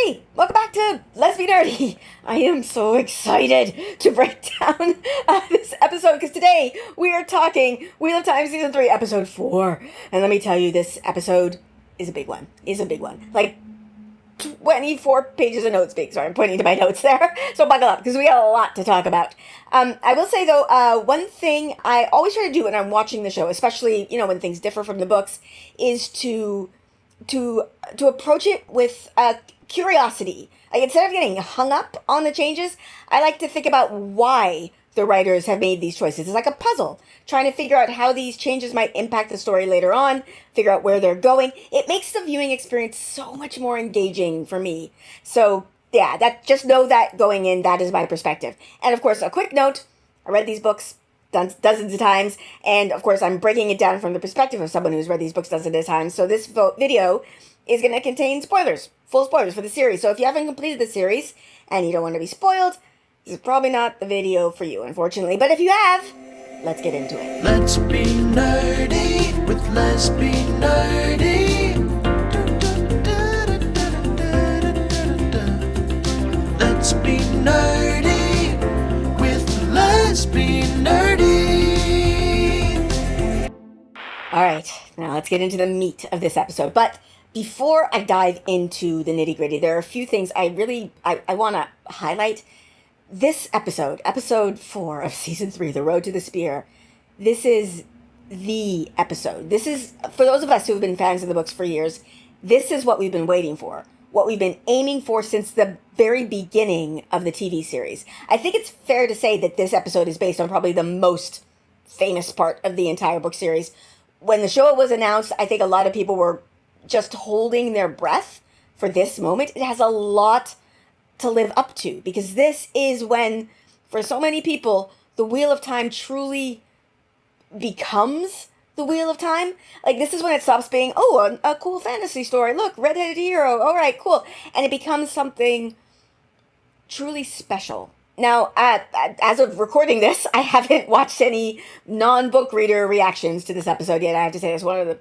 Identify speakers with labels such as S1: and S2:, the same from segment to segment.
S1: Hey, welcome back to Let's Be Nerdy. I am so excited to break down this episode because today we are talking Wheel of Time Season 3, Episode 4. And let me tell you, this episode is a big one. Like 24 pages of notes big. Sorry, I'm pointing to my notes there. So buckle up because we got a lot to talk about. I will say though, one thing I always try to do when I'm watching the show, especially, when things differ from the books, is to approach it with curiosity. Like, instead of getting hung up on the changes, I like to think about why the writers have made these choices. It's like a puzzle, trying to figure out how these changes might impact the story later on, figure out where they're going. It makes the viewing experience so much more engaging for me. So yeah, just know that going in, that is my perspective. And of course, a quick note, I read these books dozens of times, and of course I'm breaking it down from the perspective of someone who's read these books dozens of times, so this video is going to contain spoilers, full spoilers for the series. So if you haven't completed the series and you don't want to be spoiled, this is probably not the video for you, unfortunately. But if you have, let's get into it.
S2: Let's be nerdy with Let's Be Nerdy. Let's be nerdy with Let's Be Nerdy.
S1: Alright, now let's get into the meat of this episode. But before I dive into the nitty-gritty, there are a few things I want to highlight. This episode, episode 4 of season 3, The Road to the Spear, this is the episode. This is, for those of us who have been fans of the books for years, this is what we've been waiting for. What we've been aiming for since the very beginning of the TV series. I think it's fair to say that this episode is based on probably the most famous part of the entire book series. When the show was announced, I think a lot of people were just holding their breath for this moment. It has a lot to live up to, because this is when, for so many people, the Wheel of Time truly becomes the Wheel of Time. Like, this is when it stops being, a cool fantasy story. Look, redheaded hero. All right, cool. And it becomes something truly special. Now, as of recording this, I haven't watched any non-book reader reactions to this episode yet. I have to say, it's one of the...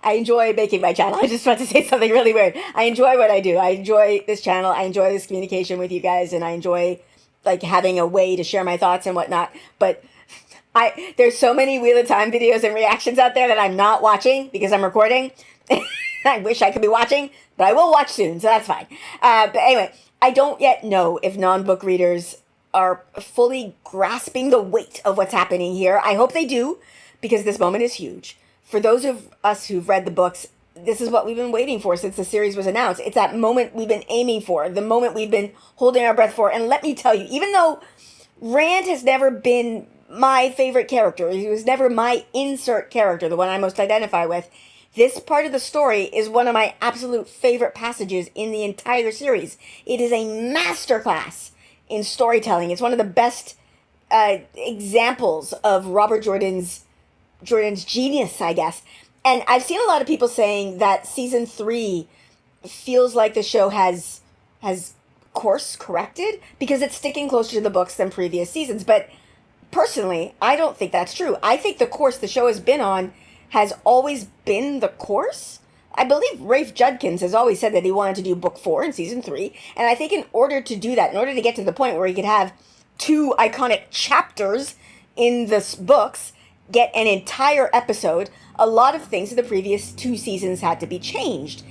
S1: I enjoy making my channel. I just want to say something really weird. I enjoy what I do. I enjoy this channel. I enjoy this communication with you guys, and I enjoy, like, having a way to share my thoughts and whatnot. But there's so many Wheel of Time videos and reactions out there that I'm not watching because I'm recording. I wish I could be watching, but I will watch soon, so that's fine. But anyway, I don't yet know if non-book readers are fully grasping the weight of what's happening here. I hope they do, because this moment is huge. For those of us who've read the books, this is what we've been waiting for since the series was announced. It's that moment we've been aiming for, the moment we've been holding our breath for. And let me tell you, even though Rand has never been my favorite character, he was never my insert character, the one I most identify with, this part of the story is one of my absolute favorite passages in the entire series. It is a masterclass in storytelling. It's one of the best examples of Robert Jordan's genius, I guess. And I've seen a lot of people saying that season 3 feels like the show has course corrected because it's sticking closer to the books than previous seasons. But personally, I don't think that's true. I think the course the show has been on has always been the course. I believe Rafe Judkins has always said that he wanted to do book 4 in season 3. And I think in order to do that, in order to get to the point where he could have 2 iconic chapters in the books, get an entire episode, a lot of things in the previous 2 seasons had to be changed.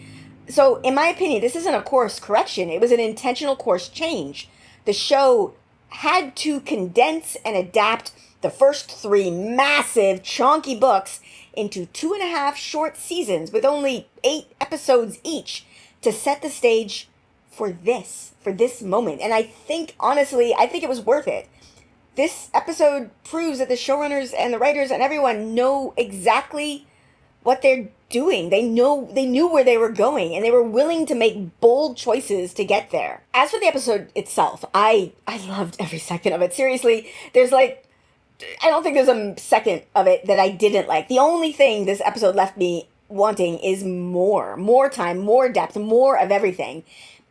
S1: So, in my opinion, this isn't a course correction. It was an intentional course change. The show had to condense and adapt the first 3 massive, chunky books into 2.5 short seasons with only 8 episodes each to set the stage for this moment. And I think, honestly, it was worth it. This episode proves that the showrunners and the writers and everyone know exactly what they're doing. They knew where they were going, and they were willing to make bold choices to get there. As for the episode itself, I loved every second of it. Seriously, I don't think there's a second of it that I didn't like. The only thing this episode left me wanting is more time, more depth, more of everything.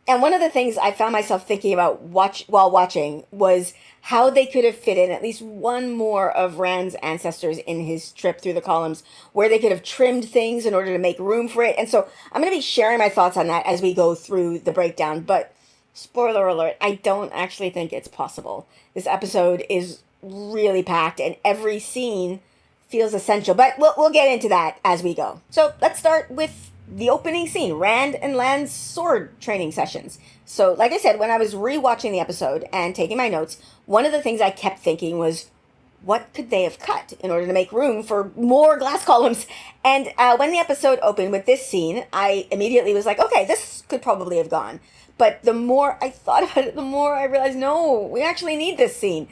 S1: And one of the things I found myself thinking about while watching was how they could have fit in at least one more of Rand's ancestors in his trip through the columns, where they could have trimmed things in order to make room for it. And so I'm going to be sharing my thoughts on that as we go through the breakdown. But spoiler alert, I don't actually think it's possible. This episode is really packed, and every scene feels essential. But we'll get into that as we go. So let's start with the opening scene, Rand and Lan's sword training sessions. So, like I said, when I was rewatching the episode and taking my notes, one of the things I kept thinking was, what could they have cut in order to make room for more glass columns? And when the episode opened with this scene, I immediately was like, okay, this could probably have gone. But the more I thought about it, the more I realized, no, we actually need this scene.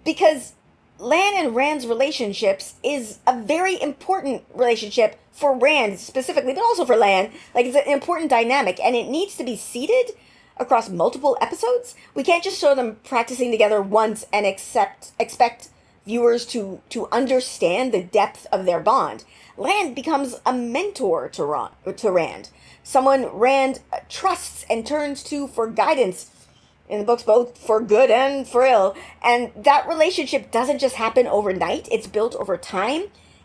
S1: Because Lan and Rand's relationships is a very important relationship for Rand specifically, but also for Lan. Like, it's an important dynamic, and it needs to be seeded across multiple episodes. We can't just show them practicing together once and expect viewers to understand the depth of their bond. Lan becomes a mentor to Rand, someone Rand trusts and turns to for guidance in the books, both for good and for ill. And that relationship doesn't just happen overnight. It's built over time.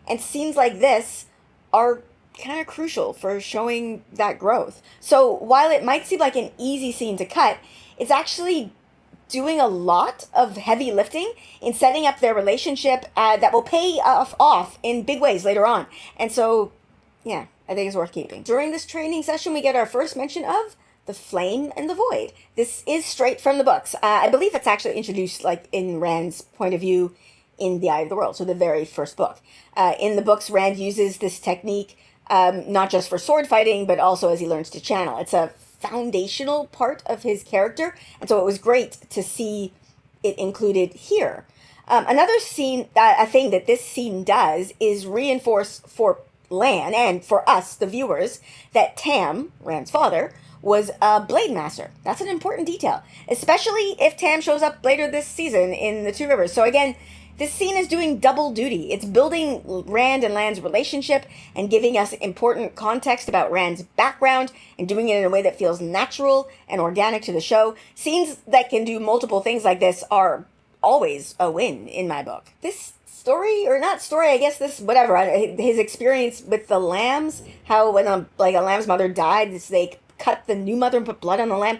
S1: And scenes like this are kind of crucial for showing that growth. So while it might seem like an easy scene to cut, it's actually doing a lot of heavy lifting in setting up their relationship that will pay off in big ways later on. And so, yeah, I think it's worth keeping. During this training session, we get our first mention of the flame and the void. This is straight from the books. I believe it's actually introduced like in Rand's point of view in The Eye of the World, so the very first book. In the books, Rand uses this technique not just for sword fighting, but also as he learns to channel. It's a foundational part of his character, and so it was great to see it included here. Another scene, a thing that this scene does is reinforce for Lan and for us, the viewers, that Tam, Rand's father, was a blade master. That's an important detail, especially if Tam shows up later this season in the Two Rivers. So again, this scene is doing double duty. It's building Rand and Lan's relationship and giving us important context about Rand's background and doing it in a way that feels natural and organic to the show. Scenes that can do multiple things like this are always a win in my book. This story, or not story, I guess this, whatever, his experience with the lambs, how when a lamb's mother died, they cut the new mother and put blood on the lamb.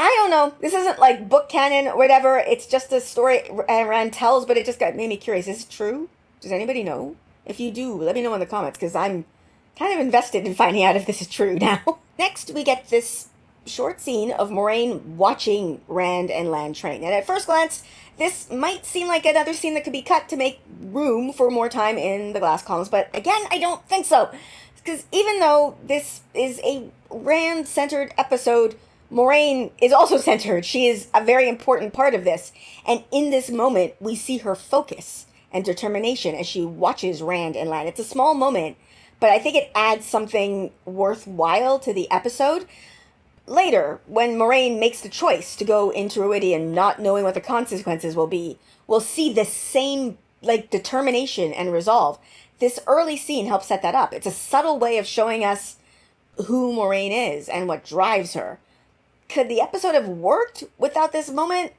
S1: I don't know. This isn't like book canon or whatever. It's just a story Rand tells, but it just made me curious. Is it true? Does anybody know? If you do, let me know in the comments, because I'm kind of invested in finding out if this is true now. Next, we get this short scene of Moraine watching Rand and Lan train. And at first glance, this might seem like another scene that could be cut to make room for more time in the glass columns. But again, I don't think so. Because even though this is a Rand-centered episode, Moraine is also centered. She is a very important part of this. And in this moment, we see her focus and determination as she watches Rand and Lan. It's a small moment, but I think it adds something worthwhile to the episode. Later, when Moraine makes the choice to go into Ruidhian not knowing what the consequences will be, we'll see the same determination and resolve. This early scene helps set that up. It's a subtle way of showing us who Moraine is and what drives her. Could the episode have worked without this moment?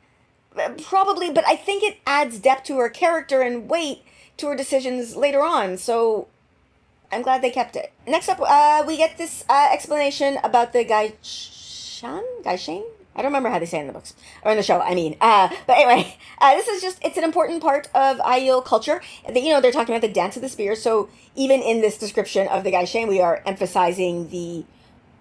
S1: Probably, but I think it adds depth to her character and weight to her decisions later on, so I'm glad they kept it. Next up, we get this explanation about the Gaishain? I don't remember how they say it in the books, or in the show, I mean. But anyway, this is just, it's an important part of Aiel culture. They're talking about the dance of the spear, so even in this description of the Gaishain, we are emphasizing the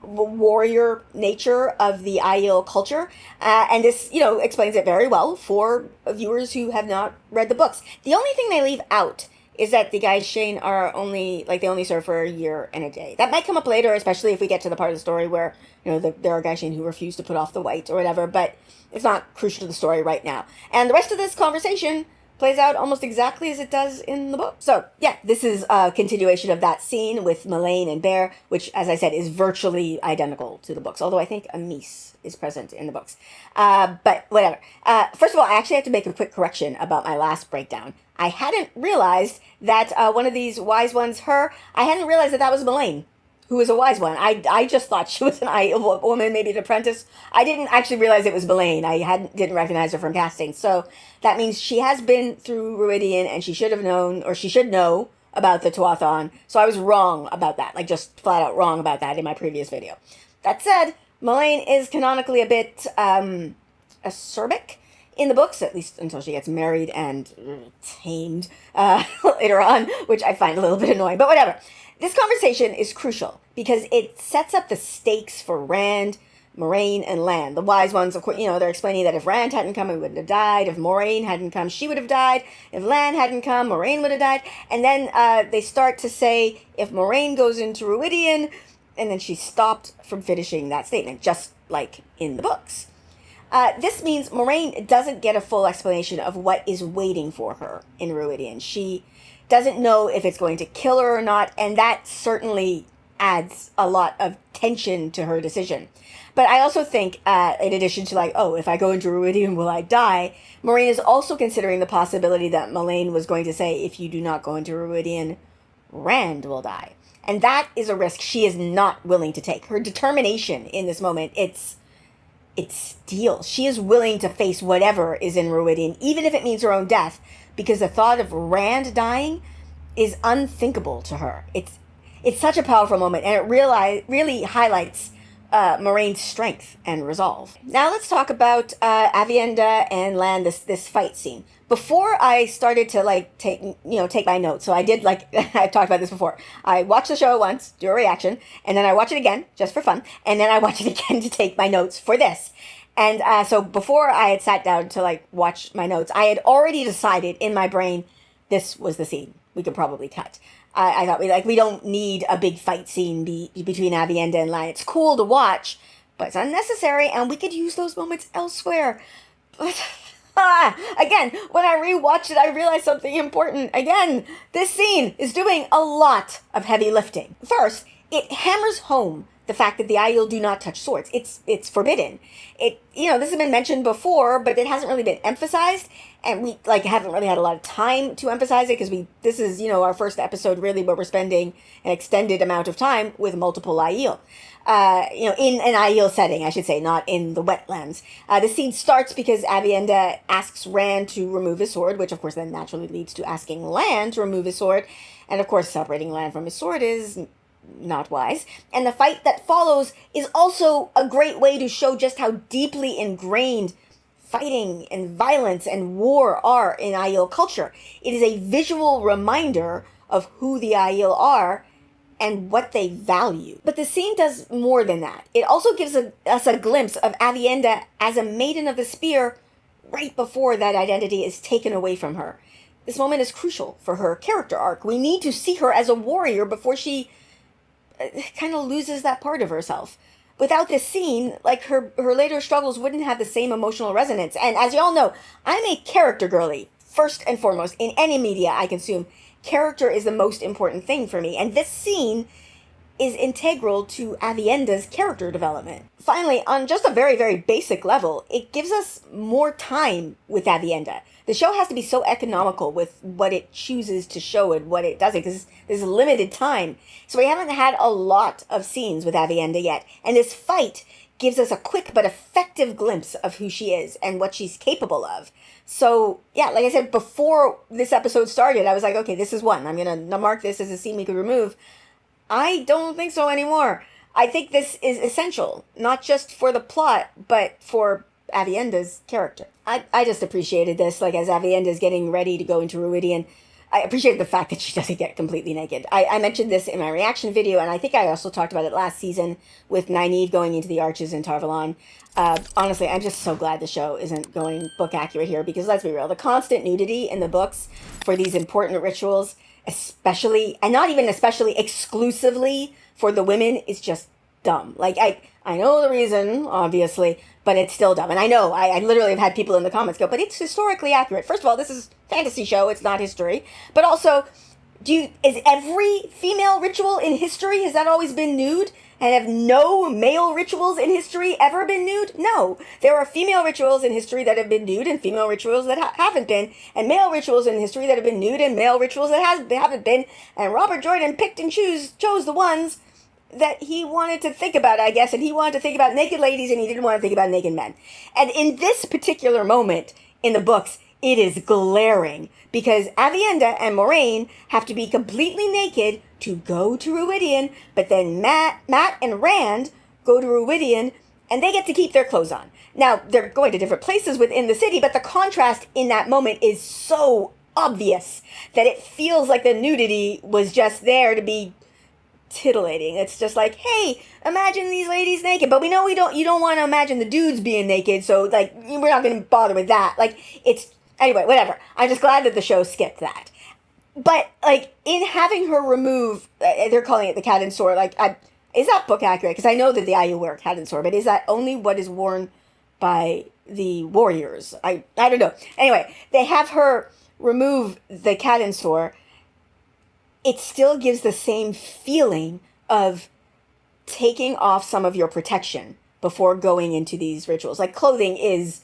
S1: warrior nature of the Aiel culture. And this, explains it very well for viewers who have not read the books. The only thing they leave out is that the Gaishain are only, they only serve for a year and a day. That might come up later, especially if we get to the part of the story where, there are Gaishain who refuse to put off the white or whatever, but it's not crucial to the story right now. And the rest of this conversation plays out almost exactly as it does in the book. So, yeah, this is a continuation of that scene with Moraine and Bear, which, as I said, is virtually identical to the books, although I think Amis is present in the books. But whatever. First of all, I actually have to make a quick correction about my last breakdown. I hadn't realized that one of these wise ones, I hadn't realized that was Moraine who is a wise one. I just thought she was an Aiel woman, maybe an apprentice. I didn't actually realize it was Moraine. I didn't recognize her from casting. So that means she has been through Ruidhian, and she should have known, or she should know, about the Tuathon. So I was wrong about that, like just flat out wrong about that in my previous video. That said, Moraine is canonically a bit acerbic in the books, at least until she gets married and tamed later on, which I find a little bit annoying, but whatever. This conversation is crucial because it sets up the stakes for Rand, Moraine, and Lan. The wise ones, of course, they're explaining that if Rand hadn't come, he wouldn't have died. If Moraine hadn't come, she would have died. If Lan hadn't come, Moraine would have died. And then they start to say, if Moraine goes into Ruidhian, and then she stopped from finishing that statement, just like in the books. This means Moraine doesn't get a full explanation of what is waiting for her in Ruidhian. She doesn't know if it's going to kill her or not, and that certainly adds a lot of tension to her decision. But I also think, in addition to if I go into Ruidhian, will I die? Moraine is also considering the possibility that Moraine was going to say, if you do not go into Ruidhian, Rand will die. And that is a risk she is not willing to take. Her determination in this moment, it's steel. She is willing to face whatever is in Ruidhian, even if it means her own death, because the thought of Rand dying is unthinkable to her. It's such a powerful moment, and it really highlights Moraine's strength and resolve. Now let's talk about Aviendha and Lan, this fight scene. Before I started to take my notes, so I did I've talked about this before. I watched the show once, do a reaction, and then I watch it again just for fun, and then I watch it again to take my notes for this. And so before I had sat down to watch my notes, I had already decided in my brain this was the scene we could probably cut. I thought we don't need a big fight scene between Aviendha and Lan. It's cool to watch, but it's unnecessary, and we could use those moments elsewhere. But again, when I rewatched it, I realized something important. Again, this scene is doing a lot of heavy lifting. First, it hammers home the fact that the Aiel do not touch swords. It's forbidden. This has been mentioned before, but it hasn't really been emphasized, and we haven't really had a lot of time to emphasize it because this is our first episode really where we're spending an extended amount of time with multiple Aiel. In an Aiel setting, I should say, not in the wetlands. The scene starts because Aviendha asks Rand to remove his sword, which of course then naturally leads to asking Lan to remove his sword, and of course separating Lan from his sword is not wise. And the fight that follows is also a great way to show just how deeply ingrained fighting and violence and war are in Aiel culture. It is a visual reminder of who the Aiel are and what they value. But the scene does more than that. It also gives us a glimpse of Aviendha as a maiden of the spear right before that identity is taken away from her. This moment is crucial for her character arc. We need to see her as a warrior before she kind of loses that part of herself. Without this scene, her later struggles wouldn't have the same emotional resonance. And as you all know, I'm a character girly, first and foremost. In any media I consume, character is the most important thing for me. And this scene is integral to Aviendha's character development. Finally, on just a very, very basic level, it gives us more time with Aviendha. The show has to be so economical with what it chooses to show and what it doesn't, because there's limited time. So we haven't had a lot of scenes with Aviendha yet. And this fight gives us a quick but effective glimpse of who she is and what she's capable of. So, yeah, like I said, before this episode started, I was like, okay, this is one. I'm going to mark this as a scene we could remove. I don't think so anymore. I think this is essential, not just for the plot, but for Aviendha's character. I just appreciated this, as Aviendha's getting ready to go into Ruidhian. I appreciate the fact that she doesn't get completely naked. I mentioned this in my reaction video, and I think I also talked about it last season with Nynaeve going into the Arches in Tar Valon. Honestly, I'm just so glad the show isn't going book accurate here, because let's be real, the constant nudity in the books for these important rituals, especially, and not even especially, exclusively for the women, is just dumb. I know the reason, obviously, but it's still dumb. And I know, I literally have had people in the comments go, but it's historically accurate. First of all, this is a fantasy show, it's not history. But also, is every female ritual in history, has that always been nude? And have no male rituals in history ever been nude? No. There are female rituals in history that have been nude and female rituals that haven't been. And male rituals in history that have been nude and male rituals that haven't been. And Robert Jordan picked and chose the ones that he wanted to think about, I guess, and he wanted to think about naked ladies and he didn't want to think about naked men. And in this particular moment in the books, it is glaring because Aviendha and Moraine have to be completely naked to go to Ruidhian, but then Matt and Rand go to Ruidhian and they get to keep their clothes on. Now, they're going to different places within the city, but the contrast in that moment is so obvious that it feels like the nudity was just there to be titillating. It's just like, hey, imagine these ladies naked, but we know you don't want to imagine the dudes being naked, so like we're not going to bother with that. Like, it's anyway, whatever. I'm just glad that the show skipped that. But like in having her remove, they're calling it the cat and sword. Like, is that book accurate? Because I know that the Aiel wear cat and sword, but is that only what is worn by the warriors? I don't know. Anyway, they have her remove the cat and sword. It still gives the same feeling of taking off some of your protection before going into these rituals. Like, clothing is,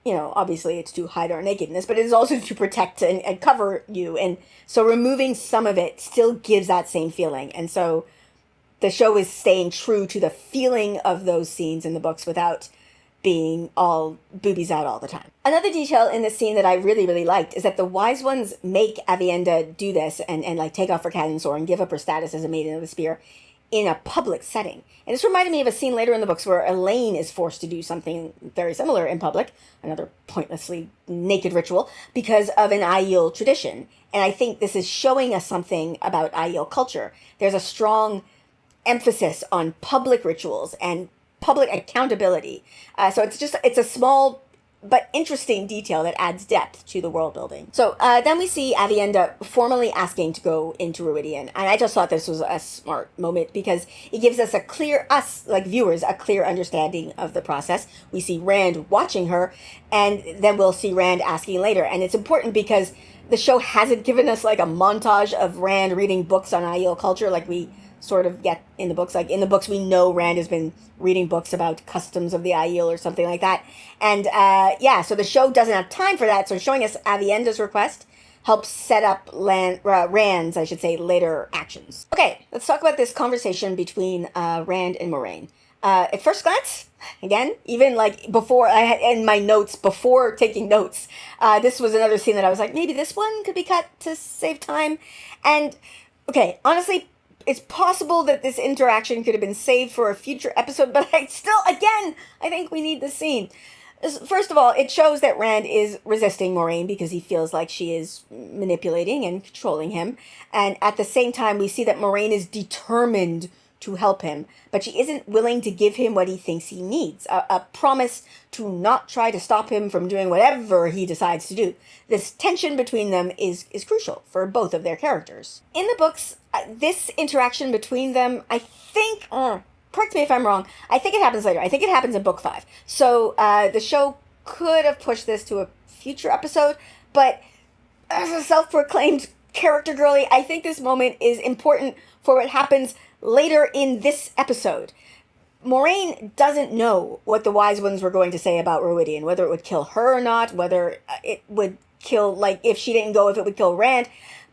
S1: obviously it's to hide our nakedness, but it is also to protect and cover you. And so removing some of it still gives that same feeling. And so the show is staying true to the feeling of those scenes in the books without being all boobies out all the time. Another detail in this scene that I really, really liked is that the wise ones make Aviendha do this and like take off her cat and sword and give up her status as a maiden of the spear in a public setting. And this reminded me of a scene later in the books where Elaine is forced to do something very similar in public, another pointlessly naked ritual, because of an Aiel tradition. And I think this is showing us something about Aiel culture. There's a strong emphasis on public rituals and public accountability. So it's a small but interesting detail that adds depth to the world building. So then we see Aviendha formally asking to go into Ruidhian. And I just thought this was a smart moment because it gives us viewers, a clear understanding of the process. We see Rand watching her, and then we'll see Rand asking later. And it's important because the show hasn't given us like a montage of Rand reading books on Aiel culture like we sort of get in the books. Like in the books, we know Rand has been reading books about customs of the Aiel or something like that. And so the show doesn't have time for that. So showing us Aviendha's request helps set up Rand's, later actions. Okay, let's talk about this conversation between Rand and Moraine. At first glance, again, even like before I had in my notes, before taking notes, this was another scene that I was like, maybe this one could be cut to save time. And okay, honestly, it's possible that this interaction could have been saved for a future episode, but I think we need this scene. First of all, it shows that Rand is resisting Moraine because he feels like she is manipulating and controlling him. And at the same time, we see that Moraine is determined to help him, but she isn't willing to give him what he thinks he needs, a promise to not try to stop him from doing whatever he decides to do. This tension between them is crucial for both of their characters. In the books, this interaction between them, I think, correct me if I'm wrong, I think it happens later. I think it happens in book 5. So the show could have pushed this to a future episode, but as a self-proclaimed character girly, I think this moment is important for what happens later in this episode. Moraine doesn't know what the wise ones were going to say about Ruidhian, whether it would kill her or not, whether it would kill, like, if she didn't go, if it would kill Rand,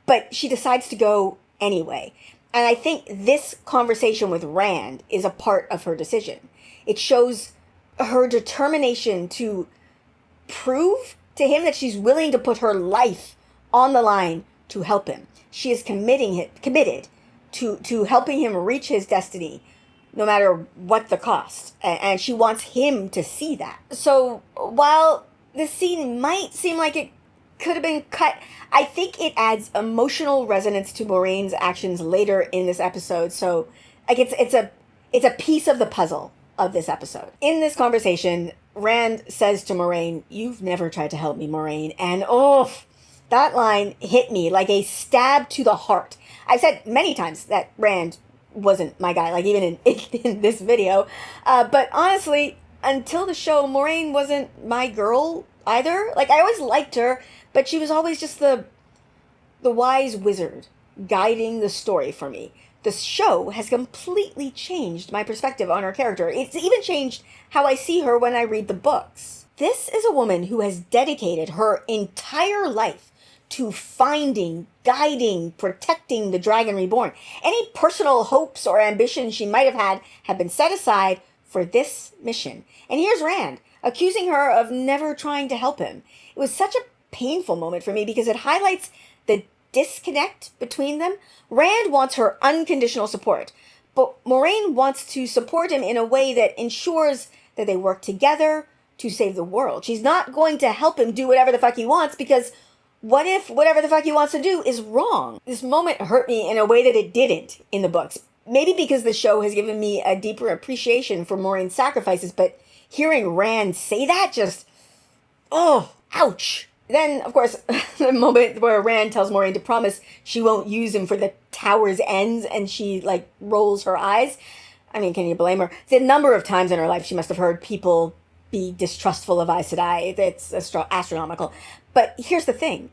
S1: but she decides to go anyway. And I think this conversation with Rand is a part of her decision. It shows her determination to prove to him that she's willing to put her life on the line to help him. She is committed to helping him reach his destiny, no matter what the cost. And she wants him to see that. So while this scene might seem like it could have been cut, I think it adds emotional resonance to Moraine's actions later in this episode. So like it's a piece of the puzzle of this episode. In this conversation, Rand says to Moraine, "You've never tried to help me, Moraine." And that line hit me like a stab to the heart. I've said many times that Rand wasn't my guy, like even in this video. But honestly, until the show, Moraine wasn't my girl either. Like, I always liked her, but she was always just the wise wizard guiding the story for me. The show has completely changed my perspective on her character. It's even changed how I see her when I read the books. This is a woman who has dedicated her entire life to finding, guiding, protecting the Dragon Reborn. Any personal hopes or ambitions she might have had have been set aside for this mission. And here's Rand, accusing her of never trying to help him. It was such a painful moment for me because it highlights the disconnect between them. Rand wants her unconditional support, but Moraine wants to support him in a way that ensures that they work together to save the world. She's not going to help him do whatever the fuck he wants, because what if whatever the fuck he wants to do is wrong? This moment hurt me in a way that it didn't in the books. Maybe because the show has given me a deeper appreciation for Moraine's sacrifices, but hearing Rand say that just, oh, ouch. Then, of course, the moment where Rand tells Moraine to promise she won't use him for the tower's ends, and she, like, rolls her eyes. I mean, can you blame her? The number of times in her life she must have heard people be distrustful of Aes Sedai. It's astronomical. But here's the thing.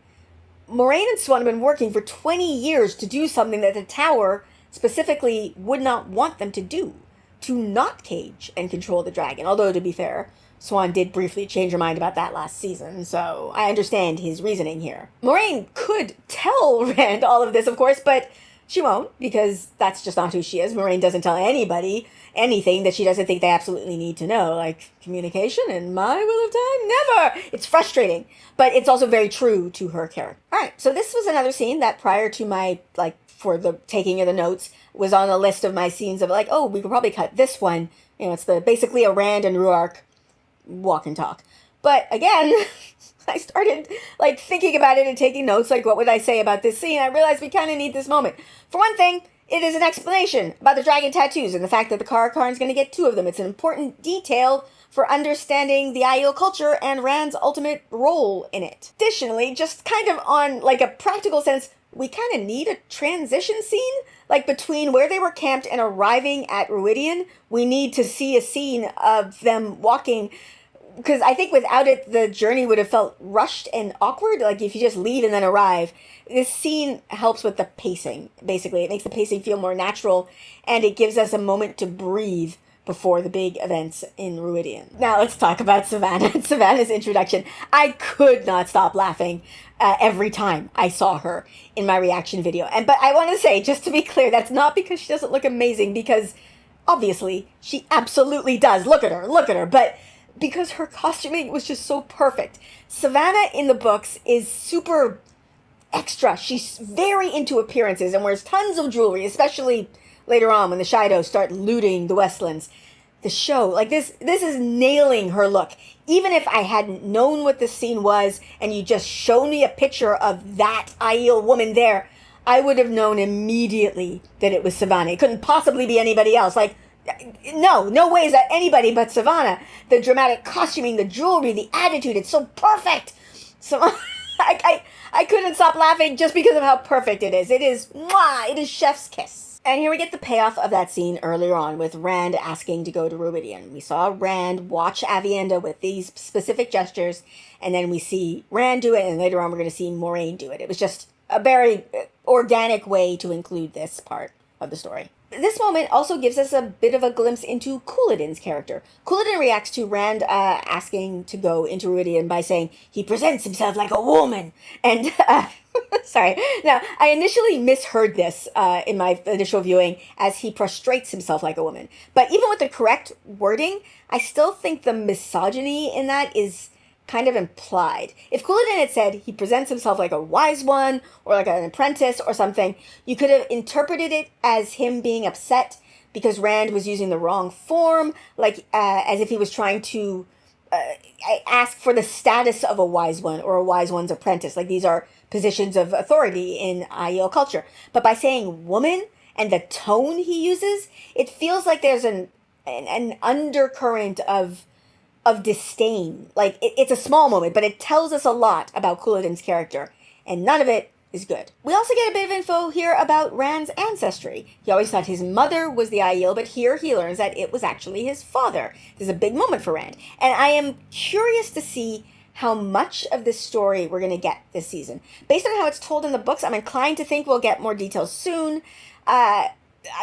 S1: Moraine and Swan have been working for 20 years to do something that the tower specifically would not want them to do. To not cage and control the dragon. Although, to be fair, Swan did briefly change her mind about that last season, so I understand his reasoning here. Moraine could tell Rand all of this, of course, but she won't, because that's just not who she is. Moraine doesn't tell anybody anything that she doesn't think they absolutely need to know. Like, communication in my will of time? Never! It's frustrating, but it's also very true to her character. Alright, so this was another scene that prior to my, like, for the taking of the notes, was on a list of my scenes of, like, oh, we could probably cut this one. You know, it's basically a Rand and Rhuarc walk and talk. But again, I started like thinking about it and taking notes, like what would I say about this scene? I realized we kind of need this moment. For one thing, it is an explanation about the dragon tattoos and the fact that the Sakaran's going to get 2 of them. It's an important detail for understanding the Aiel culture and Rand's ultimate role in it. Additionally, just kind of on like a practical sense, we kind of need a transition scene, like between where they were camped and arriving at Ruidhian. We need to see a scene of them walking, because I think without it, the journey would have felt rushed and awkward, like if you just leave and then arrive. This scene helps with the pacing, basically. It makes the pacing feel more natural, and it gives us a moment to breathe before the big events in Ruidhian. Now let's talk about Savannah and Savannah's introduction. I could not stop laughing every time I saw her in my reaction video. But I want to say, just to be clear, that's not because she doesn't look amazing, because obviously she absolutely does. Look at her. But because her costuming was just so perfect. Savannah in the books is super extra. She's very into appearances and wears tons of jewelry, especially later on when the Shido start looting the Westlands. The show, like this is nailing her look. Even if I hadn't known what this scene was and you just showed me a picture of that Aiel woman there, I would have known immediately that it was Savannah. It couldn't possibly be anybody else. Like, no way is that anybody but Savannah. The dramatic costuming, the jewelry, the attitude, it's so perfect. So I couldn't stop laughing just because of how perfect it is. It is, mwah, it is chef's kiss. And here we get the payoff of that scene earlier on with Rand asking to go to Ruidhian. We saw Rand watch Aviendha with these specific gestures, and then we see Rand do it, and later on we're going to see Moraine do it. It was just a very organic way to include this part of the story. This moment also gives us a bit of a glimpse into Couladin's character. Couladin reacts to Rand asking to go into Ruidhian by saying he presents himself like a woman. And, sorry. Now, I initially misheard this in my initial viewing as he prostrates himself like a woman. But even with the correct wording, I still think the misogyny in that is kind of implied. If Couladin had said he presents himself like a wise one or like an apprentice or something, you could have interpreted it as him being upset because Rand was using the wrong form, like as if he was trying to ask for the status of a wise one or a wise one's apprentice. Like these are positions of authority in Aiel culture. But by saying woman and the tone he uses, it feels like there's an undercurrent of disdain. Like, it's a small moment, but it tells us a lot about Couladin's character, and none of it is good. We also get a bit of info here about Rand's ancestry. He always thought his mother was the Aiel, but here he learns that it was actually his father. This is a big moment for Rand, and I am curious to see how much of this story we're going to get this season. Based on how it's told in the books, I'm inclined to think we'll get more details soon.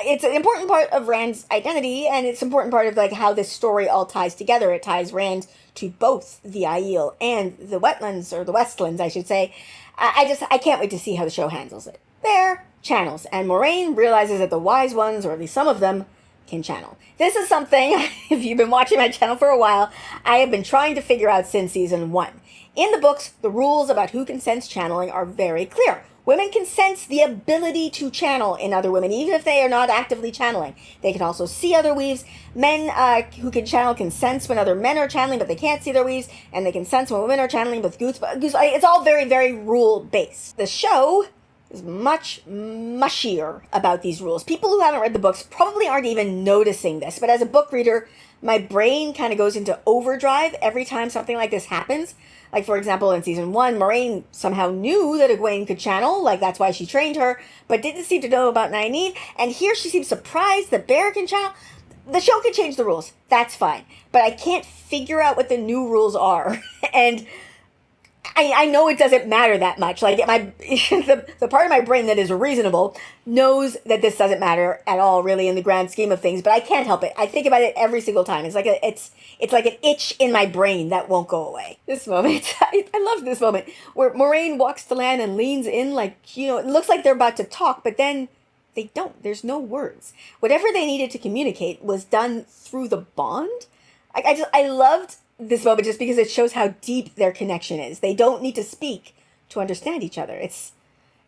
S1: it's an important part of Rand's identity, and it's an important part of like how this story all ties together. It ties Rand to both the Aiel and the wetlands, or the Westlands, I should say. I can't wait to see how the show handles it. There, channels, and Moraine realizes that the wise ones, or at least some of them, can channel. This is something, if you've been watching my channel for a while, I have been trying to figure out since season 1. In the books, the rules about who can sense channeling are very clear. Women can sense the ability to channel in other women, even if they are not actively channeling. They can also see other weaves. Men who can channel can sense when other men are channeling, but they can't see their weaves, and they can sense when women are channeling with goose. It's all very, very rule-based. The show is much mushier about these rules. People who haven't read the books probably aren't even noticing this, but as a book reader, my brain kind of goes into overdrive every time something like this happens. Like, for example, in season 1, Moraine somehow knew that Egwene could channel, like that's why she trained her, but didn't seem to know about Nynaeve, and here she seems surprised that Bear can channel. The show can change the rules, that's fine, but I can't figure out what the new rules are, and I know it doesn't matter that much. Like, the part of my brain that is reasonable knows that this doesn't matter at all, really, in the grand scheme of things. But I can't help it. I think about it every single time. It's like an itch in my brain that won't go away. This moment, I love this moment where Moraine walks to land and leans in, like, it looks like they're about to talk, but then they don't. There's no words. Whatever they needed to communicate was done through the bond. I loved this moment just because it shows how deep their connection is. They don't need to speak to understand each other. It's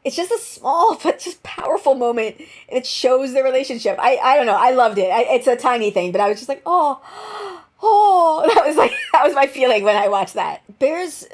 S1: just a small but just powerful moment, and it shows their relationship. I don't know. I loved it. It's a tiny thing, but I was just like, oh, that was my feeling when I watched that. Bear's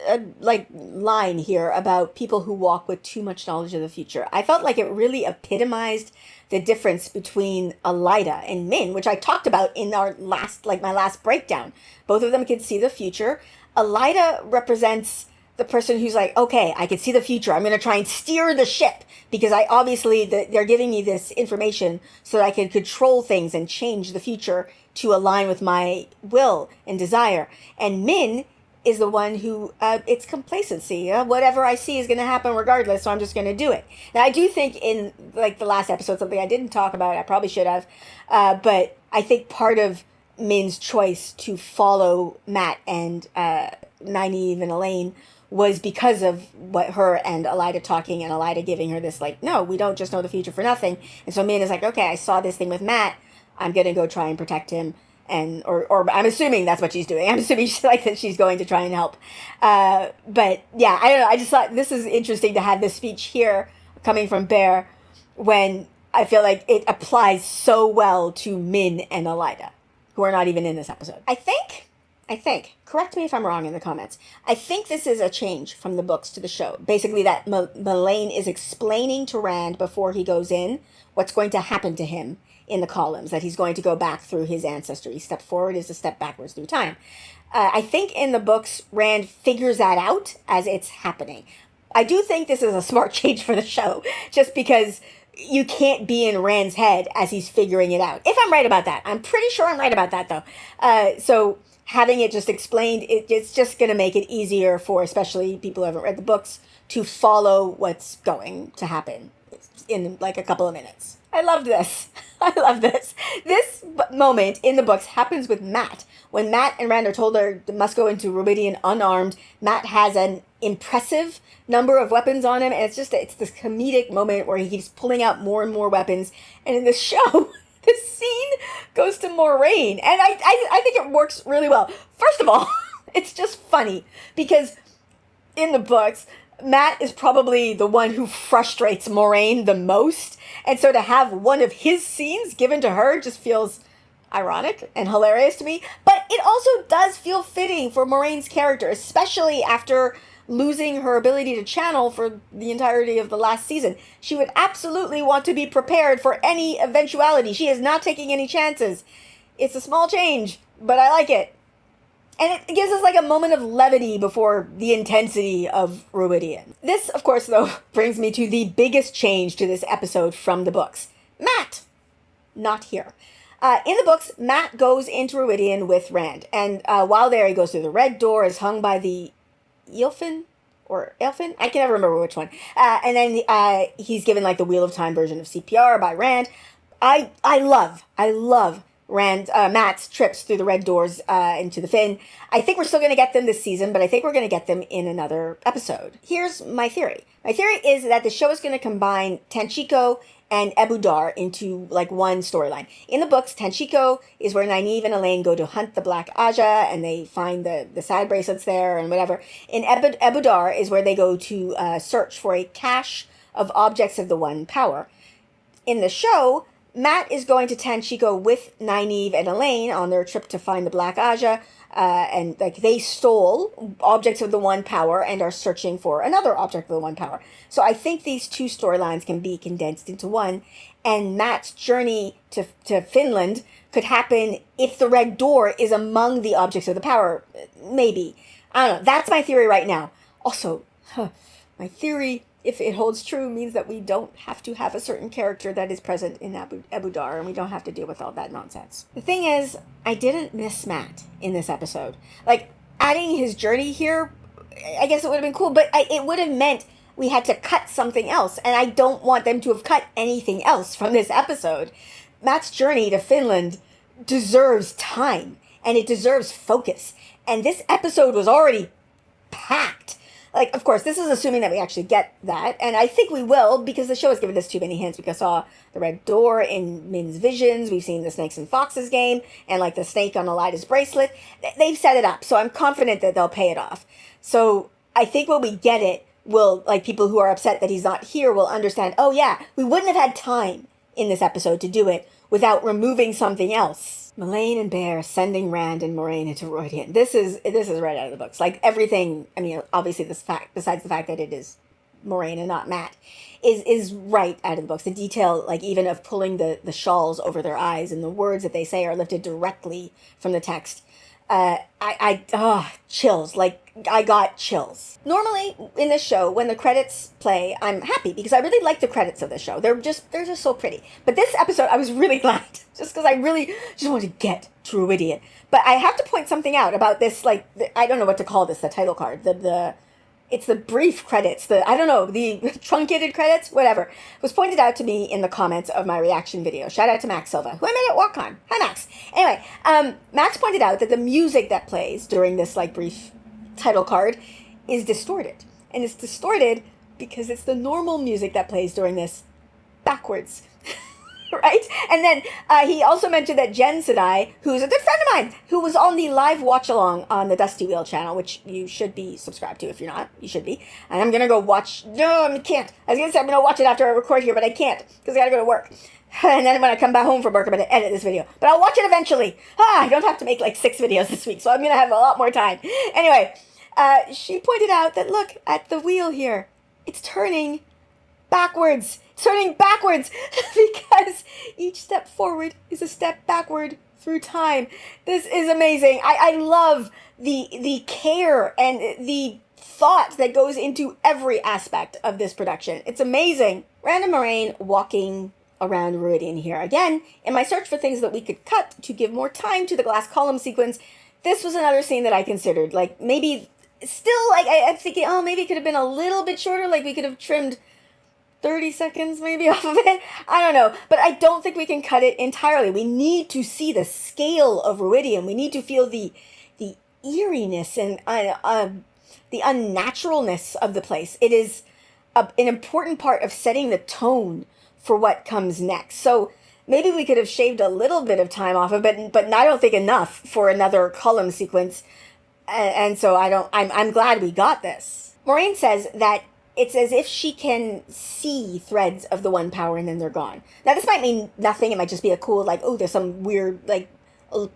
S1: line here about people who walk with too much knowledge of the future. I felt like it really epitomized the difference between Elaida and Min, which I talked about in my last breakdown. Both of them can see the future. Elaida represents the person who's like, okay, I can see the future. I'm going to try and steer the ship because they're giving me this information so that I can control things and change the future to align with my will and desire. And Min is the one who, it's complacency. Whatever I see is going to happen regardless, so I'm just going to do it. Now, I do think in the last episode, something I didn't talk about, I probably should have, but I think part of Min's choice to follow Mat and Nynaeve and Elaine was because of what her and Elaida talking, and Elaida giving her this, no, we don't just know the future for nothing. And so Min is like, okay, I saw this thing with Mat, I'm going to go try and protect him. Or I'm assuming that's what she's doing. I'm assuming that she's going to try and help. But yeah, I don't know. I just thought this is interesting to have this speech here coming from Bear when I feel like it applies so well to Min and Elaida, who are not even in this episode. I think, correct me if I'm wrong in the comments, I think this is a change from the books to the show. Basically that Moraine is explaining to Rand before he goes in what's going to happen to him in the columns, that he's going to go back through his ancestry. Step forward is a step backwards through time. I think in the books, Rand figures that out as it's happening. I do think this is a smart change for the show, just because you can't be in Rand's head as he's figuring it out. If I'm right about that. I'm pretty sure I'm right about that, though. So having it just explained, it's just going to make it easier for especially people who haven't read the books to follow what's going to happen in a couple of minutes. I love this. I love this. This moment in the books happens with Mat. When Mat and Rand are told they must go into Ruidhian unarmed, Mat has an impressive number of weapons on him, and it's this comedic moment where he keeps pulling out more and more weapons. And in the show, the scene goes to Moraine, and I think it works really well. First of all, it's just funny because in the books, Mat is probably the one who frustrates Moraine the most. And so to have one of his scenes given to her just feels ironic and hilarious to me. But it also does feel fitting for Moraine's character, especially after losing her ability to channel for the entirety of the last season. She would absolutely want to be prepared for any eventuality. She is not taking any chances. It's a small change, but I like it. And it gives us a moment of levity before the intensity of Ruidhian. This, of course, though, brings me to the biggest change to this episode from the books. Mat! Not here. In the books, Mat goes into Ruidhian with Rand. And while there, he goes through the red door, is hung by the Eilfin? Or Elfin? I can never remember which one. And then he's given the Wheel of Time version of CPR by Rand. I love Matt's trips through the red doors into the Fin. I think we're still going to get them this season, but I think we're going to get them in another episode. Here's my theory. My theory is that the show is going to combine Tanchico and Ebudar into like one storyline. In the books, Tanchico is where Nynaeve and Elaine go to hunt the Black Aja, and they find the sad bracelets there and whatever. In Ebudar is where they go to search for a cache of objects of the One Power. In the show, Matt is going to Tanchico with Nynaeve and Elaine on their trip to find the Black Aja, and like they stole objects of the One Power and are searching for another object of the One Power. So I think these two storylines can be condensed into one, and Matt's journey to Finland could happen if the Red Door is among the objects of the power. Maybe. I don't know. That's my theory right now. Also, my theory, if it holds true, means that we don't have to have a certain character that is present in Ebudar, and we don't have to deal with all that nonsense. The thing is, I didn't miss Matt in this episode. Like, adding his journey here, I guess it would have been cool, but it would have meant we had to cut something else, and I don't want them to have cut anything else from this episode. Matt's journey to Finland deserves time, and it deserves focus, and this episode was already packed. Like, of course, this is assuming that we actually get that, and I think we will, because the show has given us too many hints. We saw the Red Door in Min's visions, we've seen the Snakes and Foxes game, and like the snake on Elida's bracelet. They've set it up, so I'm confident that they'll pay it off. So I think when we get it, will, like, people who are upset that he's not here will understand, oh yeah, we wouldn't have had time in this episode to do it without removing something else. Moraine and Bear sending Rand and Moraine into Ruidhian. This is right out of the books. Like, everything, I mean, obviously this fact, besides the fact that it is Moraine and not Matt, is right out of the books. The detail, like, even of pulling the shawls over their eyes, and the words that they say are lifted directly from the text. Chills. Like, I got chills. Normally, in this show, when the credits play, I'm happy, because I really like the credits of the show. They're just so pretty. But this episode, I was really glad, just because I really just wanted to get to Ruidhian. But I have to point something out about this, like, I don't know what to call this, the title card, it's the brief credits, the truncated credits, whatever. It was pointed out to me in the comments of my reaction video. Shout out to Max Silva, who I met at WalkCon. Hi, Max. Anyway, Max pointed out that the music that plays during this, like, brief title card is distorted. And it's distorted because it's the normal music that plays during this backwards. Right? And then he also mentioned that Jen Sedai, who's a good friend of mine, who was on the live watch-along on the Dusty Wheel channel, which you should be subscribed to. If you're not, you should be. And I'm going to go watch... No, I can't. I was going to say I'm going to watch it after I record here, but I can't, because I got to go to work. And then when I come back home from work, I'm going to edit this video. But I'll watch it eventually. I don't have to make like 6 videos this week, so I'm going to have a lot more time. Anyway, she pointed out that, look, at the wheel here, it's turning backwards. Turning backwards because each step forward is a step backward through time. This is amazing. I love the care and the thought that goes into every aspect of this production. It's amazing. Rand and Moraine walking around Ruidhian here. Again, in my search for things that we could cut to give more time to the glass column sequence, this was another scene that I considered. Like, maybe still, like, I'm thinking, oh, maybe it could have been a little bit shorter. Like, we could have trimmed 30 seconds maybe off of it. I don't know. But I don't think we can cut it entirely. We need to see the scale of Ruidhian. We need to feel the eeriness and the unnaturalness of the place. It is an important part of setting the tone for what comes next. So maybe we could have shaved a little bit of time off of it, but I don't think enough for another column sequence. And so I'm glad we got this. Moraine says that it's as if she can see threads of the One Power and then they're gone. Now, this might mean nothing. It might just be a cool, like, oh, there's some weird, like,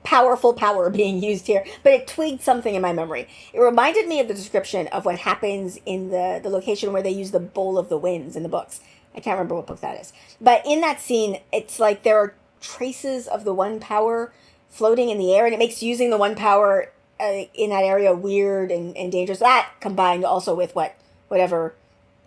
S1: powerful power being used here. But it twigged something in my memory. It reminded me of the description of what happens in the location where they use the Bowl of the Winds in the books. I can't remember what book that is. But in that scene, it's like there are traces of the One Power floating in the air. And it makes using the One Power in that area weird and dangerous. That combined also with whatever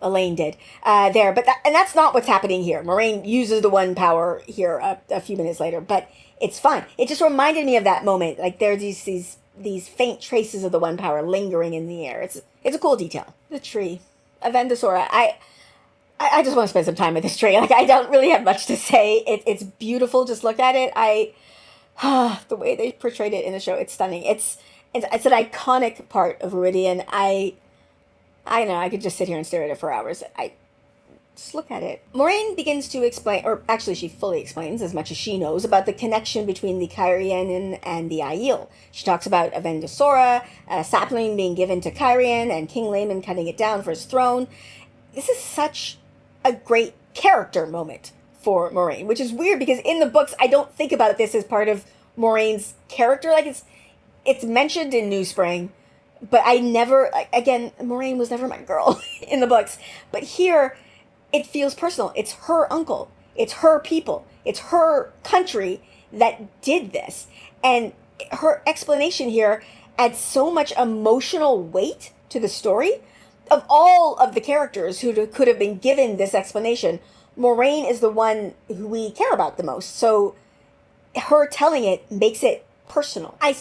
S1: Elaine did there, but that's not what's happening here. Moraine uses the One Power here a few minutes later, but it's fine. It just reminded me of that moment. Like, there are these faint traces of the One Power lingering in the air. It's a cool detail. The tree, Aviendha. I just want to spend some time with this tree. Like, I don't really have much to say. It's beautiful. Just look at it. The way they portrayed it in the show, it's stunning. It's an iconic part of Ruidhian. I know, I could just sit here and stare at it for hours. Just look at it. Moraine begins to explain, or actually she fully explains as much as she knows, about the connection between the Cairhien and the Aiel. She talks about Aviendha, a sapling being given to Cairhien, and King Lewin cutting it down for his throne. This is such a great character moment for Moraine, which is weird because in the books I don't think about this as part of Moraine's character. Like, it's mentioned in New Spring, but I never, again, Moraine was never my girl in the books. But here, it feels personal. It's her uncle. It's her people. It's her country that did this. And her explanation here adds so much emotional weight to the story. Of all of the characters who could have been given this explanation, Moraine is the one who we care about the most. So her telling it makes it personal. I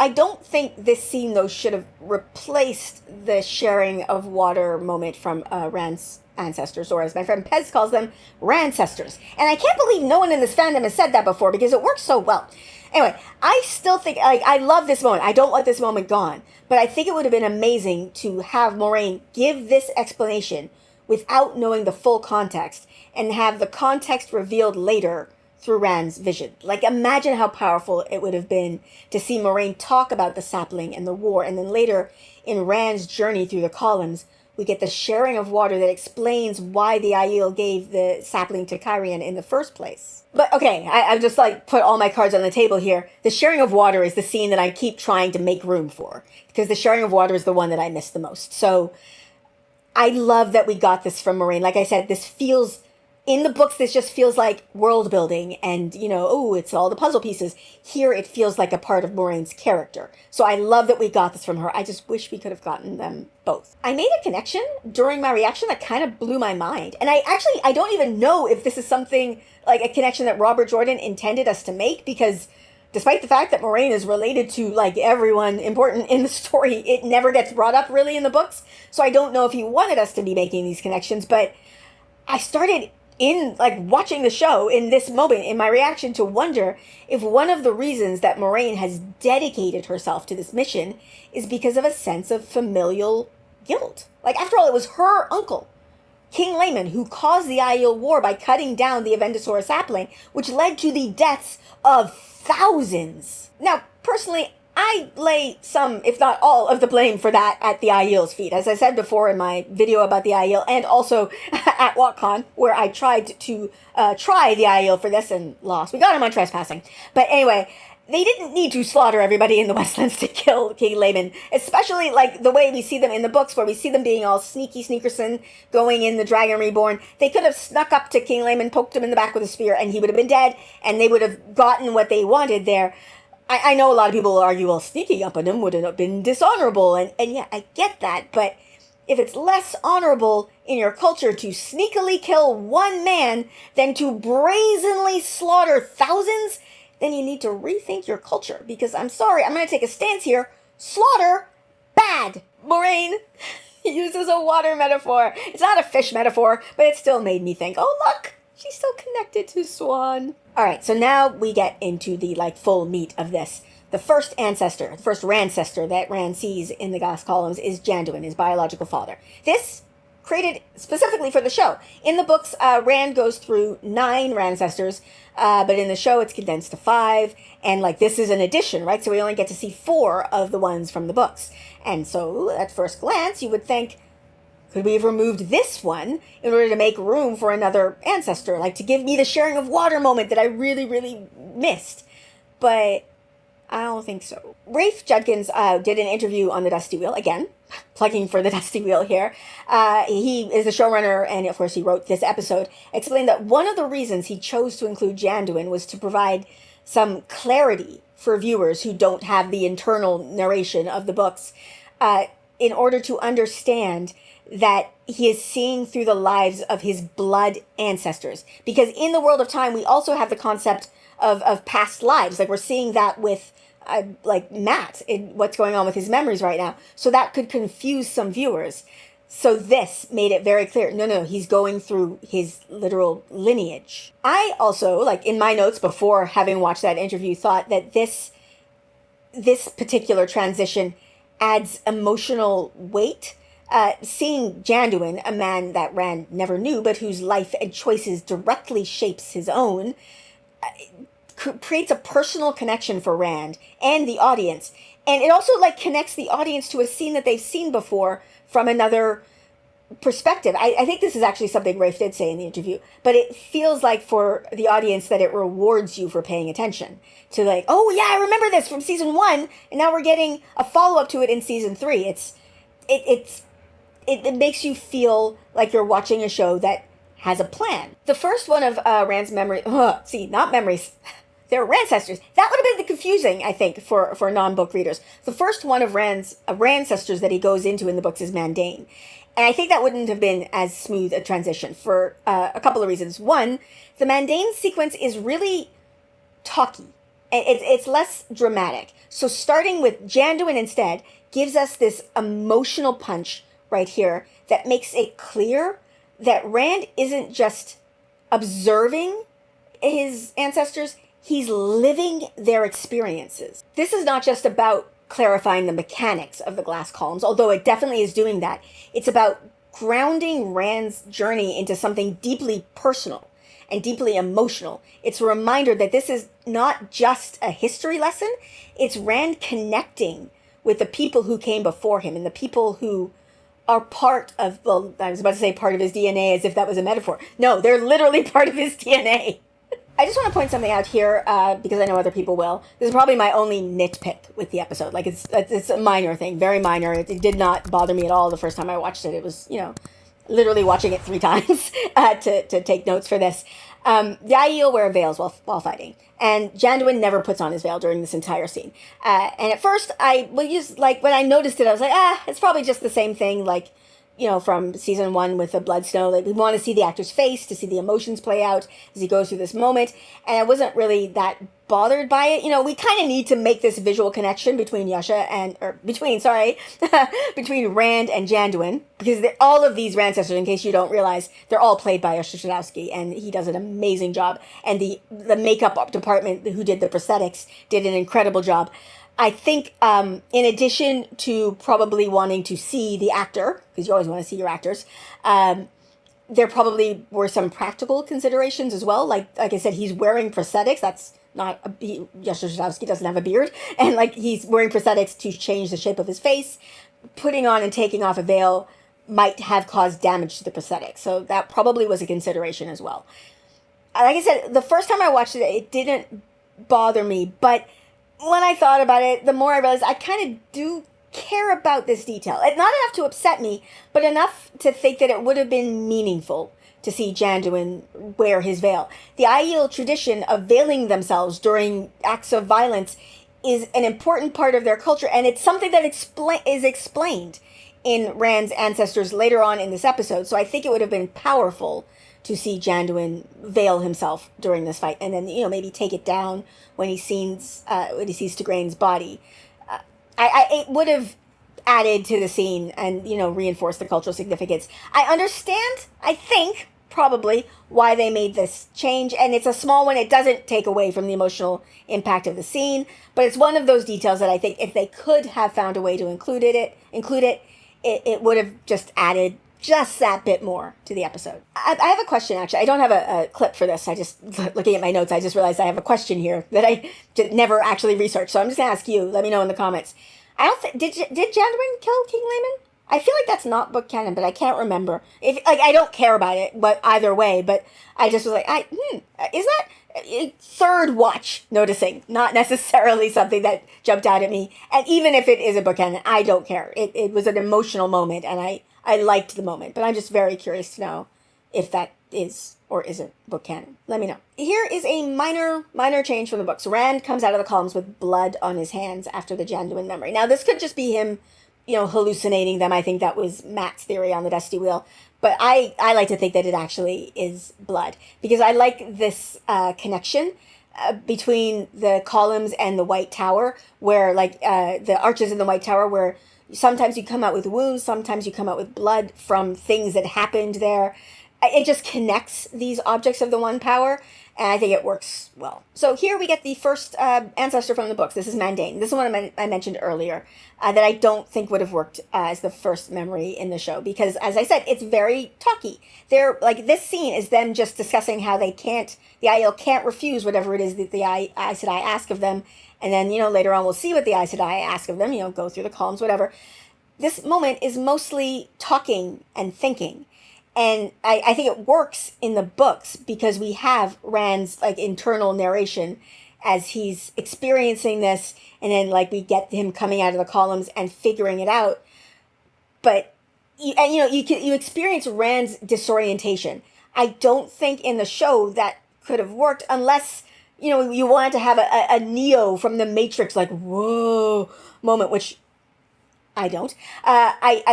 S1: don't think this scene, though, should have replaced the sharing of water moment from Rand's ancestors, or as my friend Pez calls them, Rancestors. And I can't believe no one in this fandom has said that before because it works so well. Anyway, I still think, I love this moment. I don't want this moment gone. But I think it would have been amazing to have Moraine give this explanation without knowing the full context and have the context revealed later through Rand's vision. Like, imagine how powerful it would have been to see Moraine talk about the sapling and the war, and then later in Rand's journey through the columns, we get the sharing of water that explains why the Aiel gave the sapling to Cairhien in the first place. But okay, I've just put all my cards on the table here. The sharing of water is the scene that I keep trying to make room for, because the sharing of water is the one that I miss the most. So I love that we got this from Moraine. Like I said, this feels, in the books, this just feels like world building and, it's all the puzzle pieces. Here, it feels like a part of Moraine's character. So I love that we got this from her. I just wish we could have gotten them both. I made a connection during my reaction that kind of blew my mind. And I don't even know if this is something like a connection that Robert Jordan intended us to make, because despite the fact that Moraine is related to everyone important in the story, it never gets brought up really in the books. So I don't know if he wanted us to be making these connections, but I started watching the show in this moment in my reaction to wonder if one of the reasons that Moraine has dedicated herself to this mission is because of a sense of familial guilt. After all, it was her uncle, King Lewin, who caused the Aiel War by cutting down the Aviendha sapling, which led to the deaths of thousands. Now, personally, I lay some, if not all, of the blame for that at the Aiel's feet. As I said before in my video about the Aiel, and also at WoTTcon, where I tried to try the Aiel for this and lost. We got him on trespassing. But anyway, they didn't need to slaughter everybody in the Westlands to kill King Lewin, especially the way we see them in the books, where we see them being all sneaky sneakerson, going in the Dragon Reborn. They could have snuck up to King Lewin, poked him in the back with a spear, and he would have been dead, and they would have gotten what they wanted there. I know a lot of people will argue, well, sneaking up on him would have been dishonorable, and yeah, I get that, but if it's less honorable in your culture to sneakily kill one man than to brazenly slaughter thousands, then you need to rethink your culture, because I'm sorry, I'm going to take a stance here. Slaughter, bad. Moraine uses a water metaphor. It's not a fish metaphor, but it still made me think, oh, look, she's still connected to Swan. All right, so now we get into the full meat of this. The first ancestor, the first Rancestor that Rand sees in the Gas columns is Janduin, his biological father. This created specifically for the show. In the books, Rand goes through 9 Rancestors, but in the show it's condensed to 5, and this is an addition, right? So we only get to see 4 of the ones from the books. And so at first glance, you would think, could we have removed this one in order to make room for another ancestor, to give me the sharing of water moment that I really, really missed? But I don't think so. Rafe Judkins did an interview on the Dusty Wheel, again, plugging for the Dusty Wheel here. He is the showrunner, and of course he wrote this episode, explained that one of the reasons he chose to include Janduin was to provide some clarity for viewers who don't have the internal narration of the books, in order to understand that he is seeing through the lives of his blood ancestors. Because in the world of time, we also have the concept of past lives. We're seeing that with Matt, in what's going on with his memories right now. So that could confuse some viewers. So this made it very clear. No, he's going through his literal lineage. I also, like in my notes before having watched that interview, thought that this particular transition adds emotional weight. Seeing Janduin, a man that Rand never knew, but whose life and choices directly shapes his own, creates a personal connection for Rand and the audience. And it also like connects the audience to a scene that they've seen before from another perspective. I think this is actually something Rafe did say in the interview, but it feels like for the audience that it rewards you for paying attention to like, oh yeah, I remember this from season 1, and now we're getting a follow-up to it in season 3. It makes you feel like you're watching a show that has a plan. The first one of Rand's memory, not memories, they're ancestors. That would have been confusing, I think, for non-book readers. The first one of Rand's ancestors that he goes into in the books is Mandane. And I think that wouldn't have been as smooth a transition for a couple of reasons. One, the Mandane sequence is really talky. It's less dramatic. So starting with Janduin instead gives us this emotional punch right here that makes it clear that Rand isn't just observing his ancestors, he's living their experiences. This is not just about clarifying the mechanics of the glass columns, although it definitely is doing that. It's about grounding Rand's journey into something deeply personal and deeply emotional. It's a reminder that this is not just a history lesson, it's Rand connecting with the people who came before him and the people who are part of, well, I was about to say part of his DNA as if that was a metaphor. No, they're literally part of his DNA. I just want to point something out here because I know other people will. This is probably my only nitpick with the episode. Like it's a minor thing, very minor. It did not bother me at all the first time I watched it. It was, literally watching it 3 times to take notes for this. The Aiel wear veils while fighting, and Janduin never puts on his veil during this entire scene. And at first, when I noticed it, I was like, it's probably just the same thing, like, from season 1 with the blood snow. Like, we want to see the actor's face, to see the emotions play out as he goes through this moment. And I wasn't really that bothered by it. We kind of need to make this visual connection between between Rand and Janduin, because all of these ancestors, in case you don't realize, they're all played by Yasha Shadowski, and he does an amazing job. And the makeup department who did the prosthetics did an incredible job. I think in addition to probably wanting to see the actor, because you always want to see your actors, there probably were some practical considerations as well. Like I said, he's wearing prosthetics. That's not Yasha Shadowski doesn't have a beard. And he's wearing prosthetics to change the shape of his face. Putting on and taking off a veil might have caused damage to the prosthetic. So that probably was a consideration as well. Like I said, the first time I watched it, it didn't bother me, but when I thought about it, the more I realized I kind of do care about this detail. Not enough to upset me, but enough to think that it would have been meaningful to see Janduin wear his veil. The Aiel tradition of veiling themselves during acts of violence is an important part of their culture, and it's something that is explained in Rand's ancestors later on in this episode. So I think it would have been powerful to see Janduin veil himself during this fight, and then maybe take it down when he sees Tigraine's body. It would have added to the scene and reinforced the cultural significance. I understand, I think probably, why they made this change, and it's a small one. It doesn't take away from the emotional impact of the scene, but it's one of those details that I think if they could have found a way to include it would have just added just that bit more to the episode. I have a question, actually. I don't have a clip for this. I just, looking at my notes, I just realized I have a question here that I never actually researched. So I'm just going to ask you. Let me know in the comments. I don't think, did Janduin kill King Layman? I feel like that's not book canon, but I can't remember. I don't care about it, but either way, but I just was like, is that third watch noticing? Not necessarily something that jumped out at me. And even if it is a book canon, I don't care. It was an emotional moment, and I liked the moment, but I'm just very curious to know if that is or isn't book canon. Let me know. Here is a minor change from the books. Rand comes out of the columns with blood on his hands after the Janduin memory. Now, this could just be him, hallucinating them. I think that was Matt's theory on the Dusty Wheel. But I like to think that it actually is blood, because I like this connection between the columns and the White Tower, where like the arches in the White Tower, where sometimes you come out with wounds, sometimes you come out with blood from things that happened there. It just connects these objects of the one power, and I think it works well. So here we get the first ancestor from the books. This is Mandane. This is one I mentioned earlier that I don't think would have worked as the first memory in the show, because, as I said, it's very talky. They're like, this scene is them just discussing how the Aiel can't refuse whatever it is that the Aes Sedai ask of them, and then, later on we'll see what the Aes Sedai ask of them, go through the columns, whatever. This moment is mostly talking and thinking. And I think it works in the books because we have Rand's like internal narration as he's experiencing this, and then like we get him coming out of the columns and figuring it out. But you experience Rand's disorientation. I don't think in the show that could have worked unless you wanted to have a Neo from the Matrix like whoa moment, which I don't.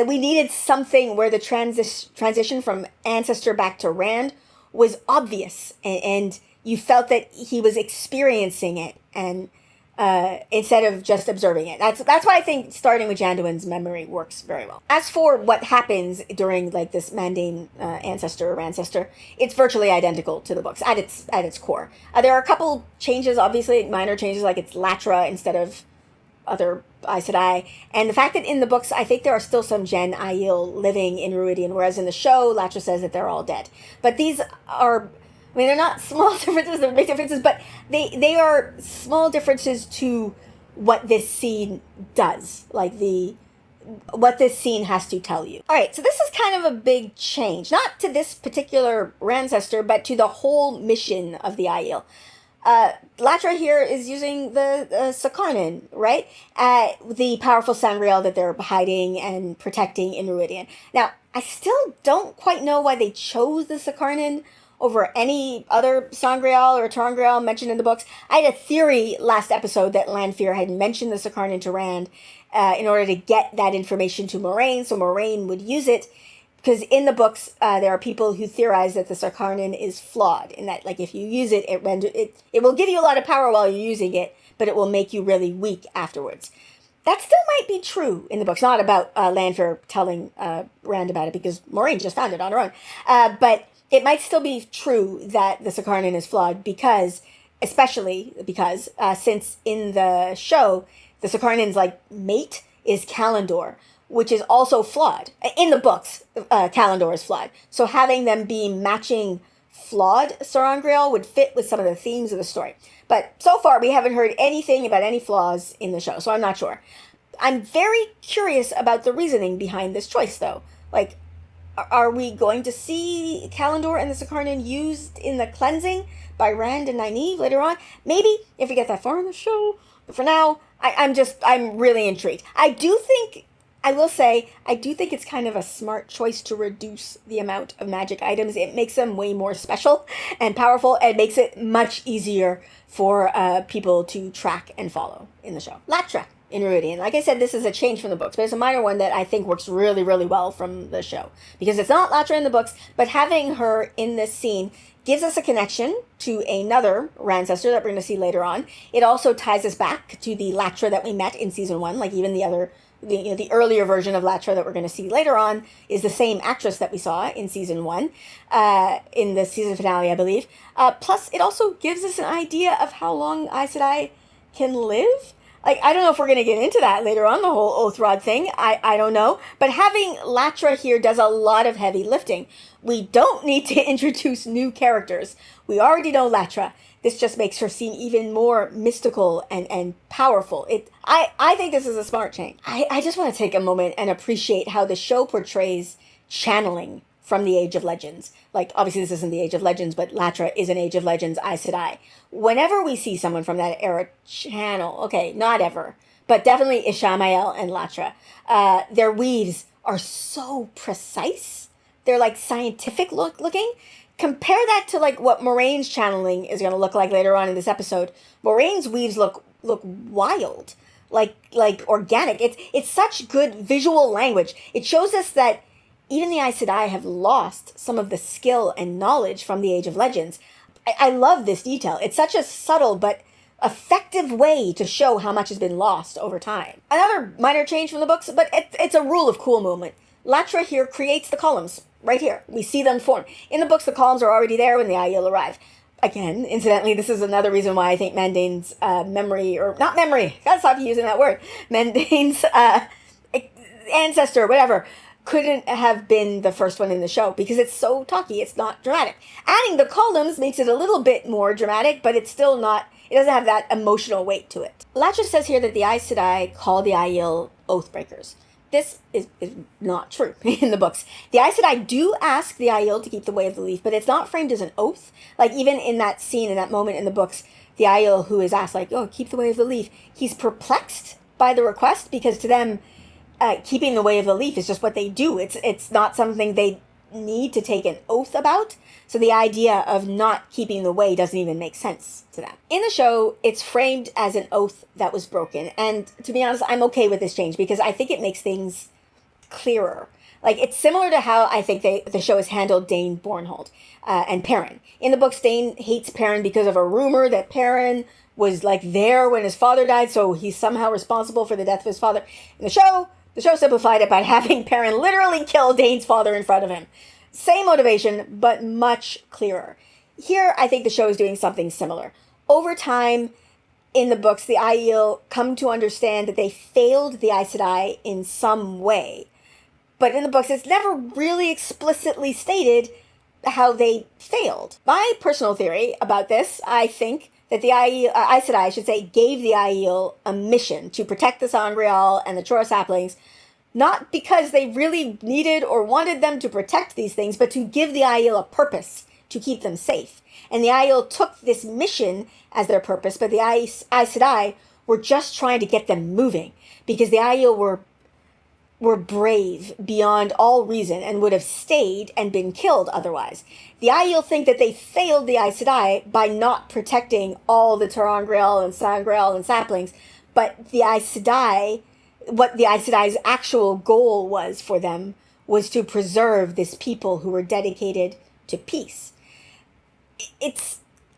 S1: We needed something where the transition from ancestor back to Rand was obvious, and you felt that he was experiencing it, and instead of just observing it. That's why I think starting with Janduin's memory works very well. As for what happens during like this Mandane ancestor or ancestor, it's virtually identical to the books at its core. There are a couple changes, obviously minor changes, like it's Latra instead of other Aes Sedai, and the fact that in the books I think there are still some Gen Aiel living in Ruidhian, whereas in the show Latra says that they're all dead. But these are, they're not small differences, they're big differences, but they are small differences to what this scene does, like what this scene has to tell you. All right, so this is kind of a big change, not to this particular ancestor, but to the whole mission of the Aiel. Latra here is using the Sakaran, right? The powerful sangreal that they're hiding and protecting in Ruidhian. Now, I still don't quite know why they chose the Sakaran over any other sangreal or terangreal mentioned in the books. I had a theory last episode that Lanfear had mentioned the Sakaran to Rand in order to get that information to Moraine, so Moraine would use it. Because in the books, there are people who theorize that the Sakaran is flawed, in that, like, if you use it, it will give you a lot of power while you're using it, but it will make you really weak afterwards. That still might be true in the books, not about Lanfear telling Rand about it, because Moraine just found it on her own. But it might still be true that the Sakaran is flawed especially because since in the show, the Sakaran's, like, mate is Kalendor, which is also flawed. In the books, Kalendor is flawed. So having them be matching flawed Sarangreal would fit with some of the themes of the story. But so far, we haven't heard anything about any flaws in the show, so I'm not sure. I'm very curious about the reasoning behind this choice, though. Like, are we going to see Kalendor and the Sakaran used in the cleansing by Rand and Nynaeve later on? Maybe, if we get that far in the show. But for now, I'm really intrigued. I will say, I do think it's kind of a smart choice to reduce the amount of magic items. It makes them way more special and powerful, and makes it much easier for people to track and follow in the show. Latra in Ruidhian. Like I said, this is a change from the books, but it's a minor one that I think works really, really well from the show. Because it's not Latra in the books, but having her in this scene gives us a connection to another ancestor that we're going to see later on. It also ties us back to the Latra that we met in season 1, like even the earlier version of Latra that we're going to see later on is the same actress that we saw in season 1, in the season finale, I believe. Plus, it also gives us an idea of how long Aes Sedai can live. Like, I don't know if we're going to get into that later on, the whole Oath Rod thing. I don't know. But having Latra here does a lot of heavy lifting. We don't need to introduce new characters. We already know Latra. This just makes her seem even more mystical and powerful. I think this is a smart change. I just want to take a moment and appreciate how the show portrays channeling from the Age of Legends. Like, obviously this isn't the Age of Legends, but Latra is an Age of Legends Aes Sedai. Whenever we see someone from that era channel, okay, not ever, but definitely Ishamael and Latra, their weaves are so precise. They're like scientific looking. Compare that to like what Moraine's channeling is going to look like later on in this episode. Moraine's weaves look wild, like organic. It's such good visual language. It shows us that even the Aes Sedai have lost some of the skill and knowledge from the Age of Legends. I love this detail. It's such a subtle but effective way to show how much has been lost over time. Another minor change from the books, but it's a rule of cool movement. Latra here creates the columns right here. We see them form. In the books, the columns are already there when the Aiel arrive. Again, incidentally, this is another reason why I think Mandane's memory, or not memory, gotta stop using that word, Mandane's ancestor, whatever, couldn't have been the first one in the show because it's so talky, it's not dramatic. Adding the columns makes it a little bit more dramatic, but it's still not, it doesn't have that emotional weight to it. Latra says here that the Aes Sedai call the Aiel Oathbreakers. This is not true in the books. The Aes Sedai do ask the Aiel to keep the Way of the Leaf, but it's not framed as an oath. Like, even in that scene, in that moment in the books, the Aiel who is asked, like, oh, keep the Way of the Leaf, he's perplexed by the request because to them, keeping the Way of the Leaf is just what they do. It's not something they need to take an oath about. So the idea of not keeping the way doesn't even make sense to them. In the show, it's framed as an oath that was broken. And to be honest, I'm okay with this change because I think it makes things clearer. Like, it's similar to how I think the show has handled Dane Bornhold and Perrin. In the books, Dane hates Perrin because of a rumor that Perrin was, like, there when his father died, so he's somehow responsible for the death of his father. In the show simplified it by having Perrin literally kill Dane's father in front of him. Same motivation, but much clearer. Here, I think the show is doing something similar. Over time, in the books, the Aiel come to understand that they failed the Aes Sedai in some way. But in the books, it's never really explicitly stated how they failed. My personal theory about this, I think, that the Aes Sedai, I should say, gave the Aiel a mission to protect the Sangreal and the Chora saplings, not because they really needed or wanted them to protect these things, but to give the Aiel a purpose to keep them safe. And the Aiel took this mission as their purpose, but the Aes Sedai were just trying to get them moving, because the Aiel were brave beyond all reason and would have stayed and been killed otherwise. The Aiel think that they failed the Aes Sedai by not protecting all the ter'angreal and sangreal and saplings, but the Aes Sedai, what the Aes Sedai's actual goal was for them was to preserve this people who were dedicated to peace.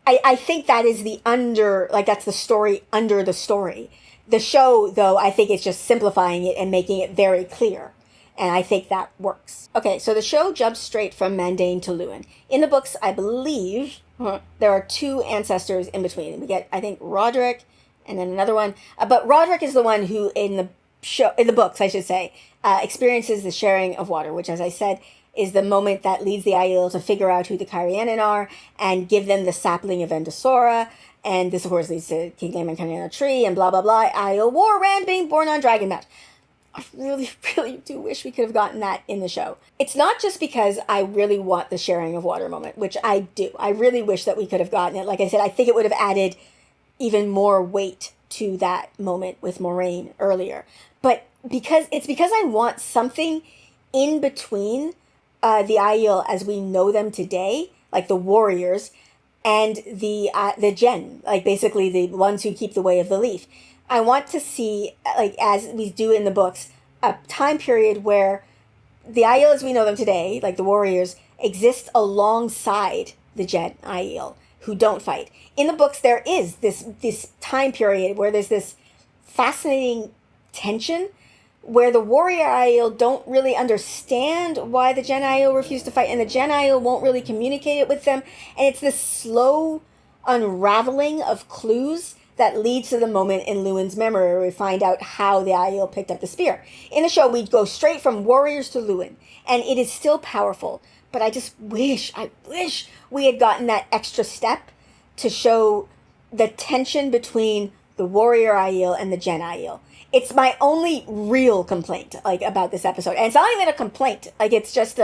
S1: I think that is that's the story under the story. The show, though, I think it's just simplifying it and making it very clear. And I think that works. Okay, so the show jumps straight from Mandane to Lewin. In the books, I believe there are two ancestors in between. We get, I think, Rodric and then another one. But Rodric is the one who, in the books, I should say, experiences the sharing of water, which, as I said, is the moment that leads the Aiel to figure out who the Cairhien are and give them the sapling of Endosora. And this, of course, leads to King Aemond cutting on a tree and blah, blah, blah. Aiel war Rand being born on Dragonmount. I really, really do wish we could have gotten that in the show. It's not just because I really want the sharing of water moment, which I do. I really wish that we could have gotten it. Like I said, I think it would have added even more weight to that moment with Moraine earlier. But because I want something in between the Aiel as we know them today, like the warriors, and the Gen, like basically the ones who keep the Way of the Leaf. I want to see, like as we do in the books, a time period where the Aiel as we know them today, like the warriors, exist alongside the Gen Aiel who don't fight. In the books, there is this time period where there's this fascinating tension where the warrior Aiel don't really understand why the Gen Aiel refuse to fight, and the Gen Aiel won't really communicate it with them, and it's this slow unraveling of clues that leads to the moment in Lewin's memory where we find out how the Aiel picked up the spear. In the show, we go straight from warriors to Lewin, and it is still powerful, but I wish we had gotten that extra step to show the tension between the warrior Aiel and the Gen Aiel. It's my only real complaint, like, about this episode. And it's not even a complaint. Like, it's just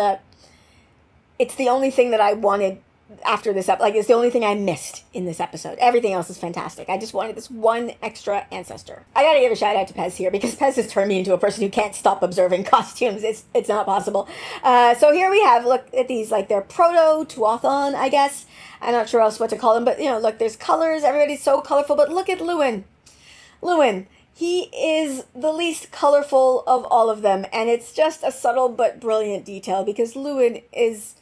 S1: it's the only thing that I wanted after this episode. Like, it's the only thing I missed in this episode. Everything else is fantastic. I just wanted this one extra ancestor. I gotta give a shout out to Pez here, because Pez has turned me into a person who can't stop observing costumes. It's not possible. So here we have, look at these, like, they're proto-Tuathon, I guess. I'm not sure else what to call them, but, you know, look, there's colors. Everybody's so colorful, but look at Lewin. He is the least colorful of all of them, and it's just a subtle but brilliant detail, because Lewin is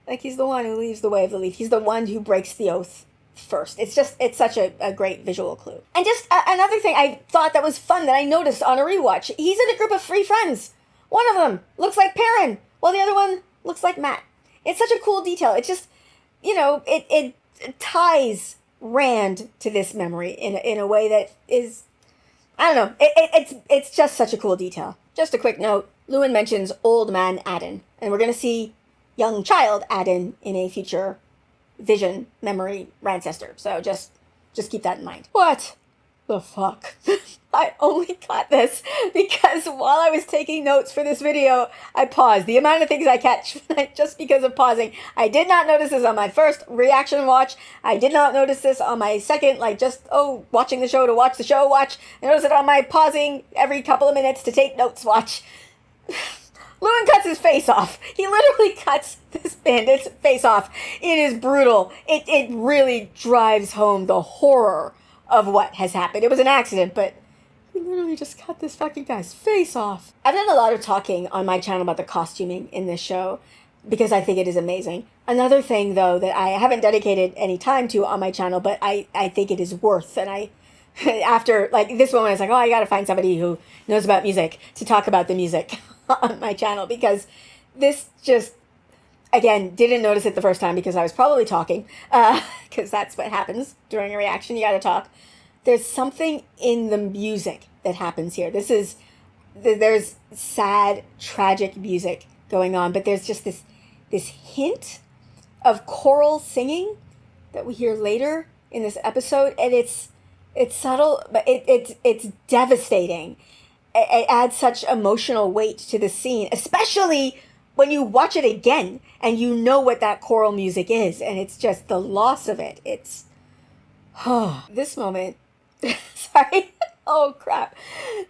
S1: Like, he's the one who leaves the way of the leaf. He's the one who breaks the oath first. It's such a great visual clue. And just another thing I thought that was fun that I noticed on a rewatch. He's in a group of 3 friends. One of them looks like Perrin, while the other one looks like Matt. It's such a cool detail. It just, it ties Rand to this memory in a way that is, I don't know. It's just such a cool detail. Just a quick note. Lewin mentions old man Adden, and we're going to see young child Adden in a future vision memory ancestor. So just keep that in mind. What the fuck? I only got this because while I was taking notes for this video, I paused. The amount of things I catch just because of pausing. I did not notice this on my first reaction watch. I did not notice this on my second, watching the show to watch the show watch. I noticed it on my pausing every couple of minutes to take notes watch. Lewin cuts his face off. He literally cuts this bandit's face off. It is brutal. It really drives home the horror of what has happened. It was an accident, but he literally just cut this fucking guy's face off. I've done a lot of talking on my channel about the costuming in this show because I think it is amazing. Another thing, though, that I haven't dedicated any time to on my channel, but I think it is worth, and after, this moment, I was like, oh, I gotta find somebody who knows about music to talk about the music on my channel, because this just, again, didn't notice it the first time because I was probably talking, because that's what happens during a reaction. You gotta talk. There's something in the music that happens here. There's sad, tragic music going on, but there's just this hint of choral singing that we hear later in this episode, and it's subtle, but it's devastating. It adds such emotional weight to the scene, especially when you watch it again and you know what that choral music is, and it's just the loss of it. It's this moment. Sorry. Oh, crap.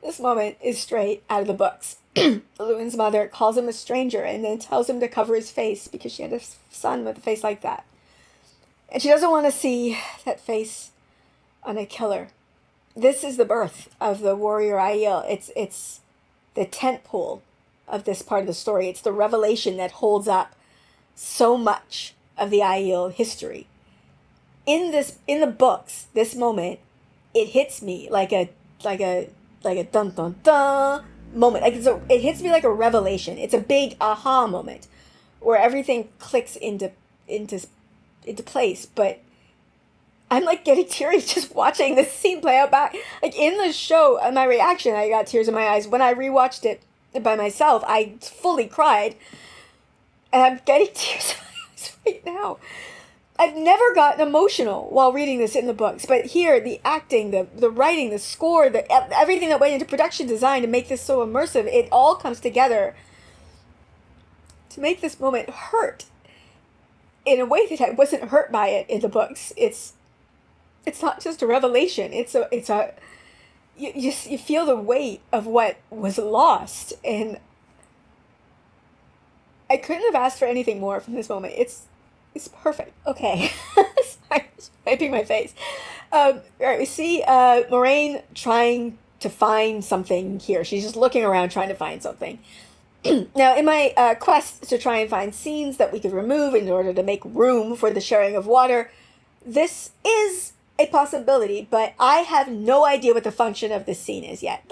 S1: This moment is straight out of the books. Lewin's mother calls him a stranger and then tells him to cover his face because she had a son with a face like that. And she doesn't want to see that face on a killer. This is the birth of the warrior Aiel. It's the tent pole of this part of the story. It's the revelation that holds up so much of the Aiel history. In the books, this moment, it hits me like a dun dun dun moment. It hits me like a revelation. It's a big aha moment where everything clicks into place. But I'm getting teary just watching this scene play out back. In the show, my reaction, I got tears in my eyes. When I rewatched it by myself, I fully cried. And I'm getting tears in my eyes right now. I've never gotten emotional while reading this in the books, but here, the acting, the writing, the score, everything that went into production design to make this so immersive, it all comes together to make this moment hurt in a way that I wasn't hurt by it in the books. It's not just a revelation. You feel the weight of what was lost, and I couldn't have asked for anything more from this moment. It's perfect. Okay. Sorry, just wiping my face. All right, we see Moraine trying to find something here. She's just looking around trying to find something. Now, in my quest to try and find scenes that we could remove in order to make room for the sharing of water, this is a possibility, but I have no idea what the function of this scene is yet.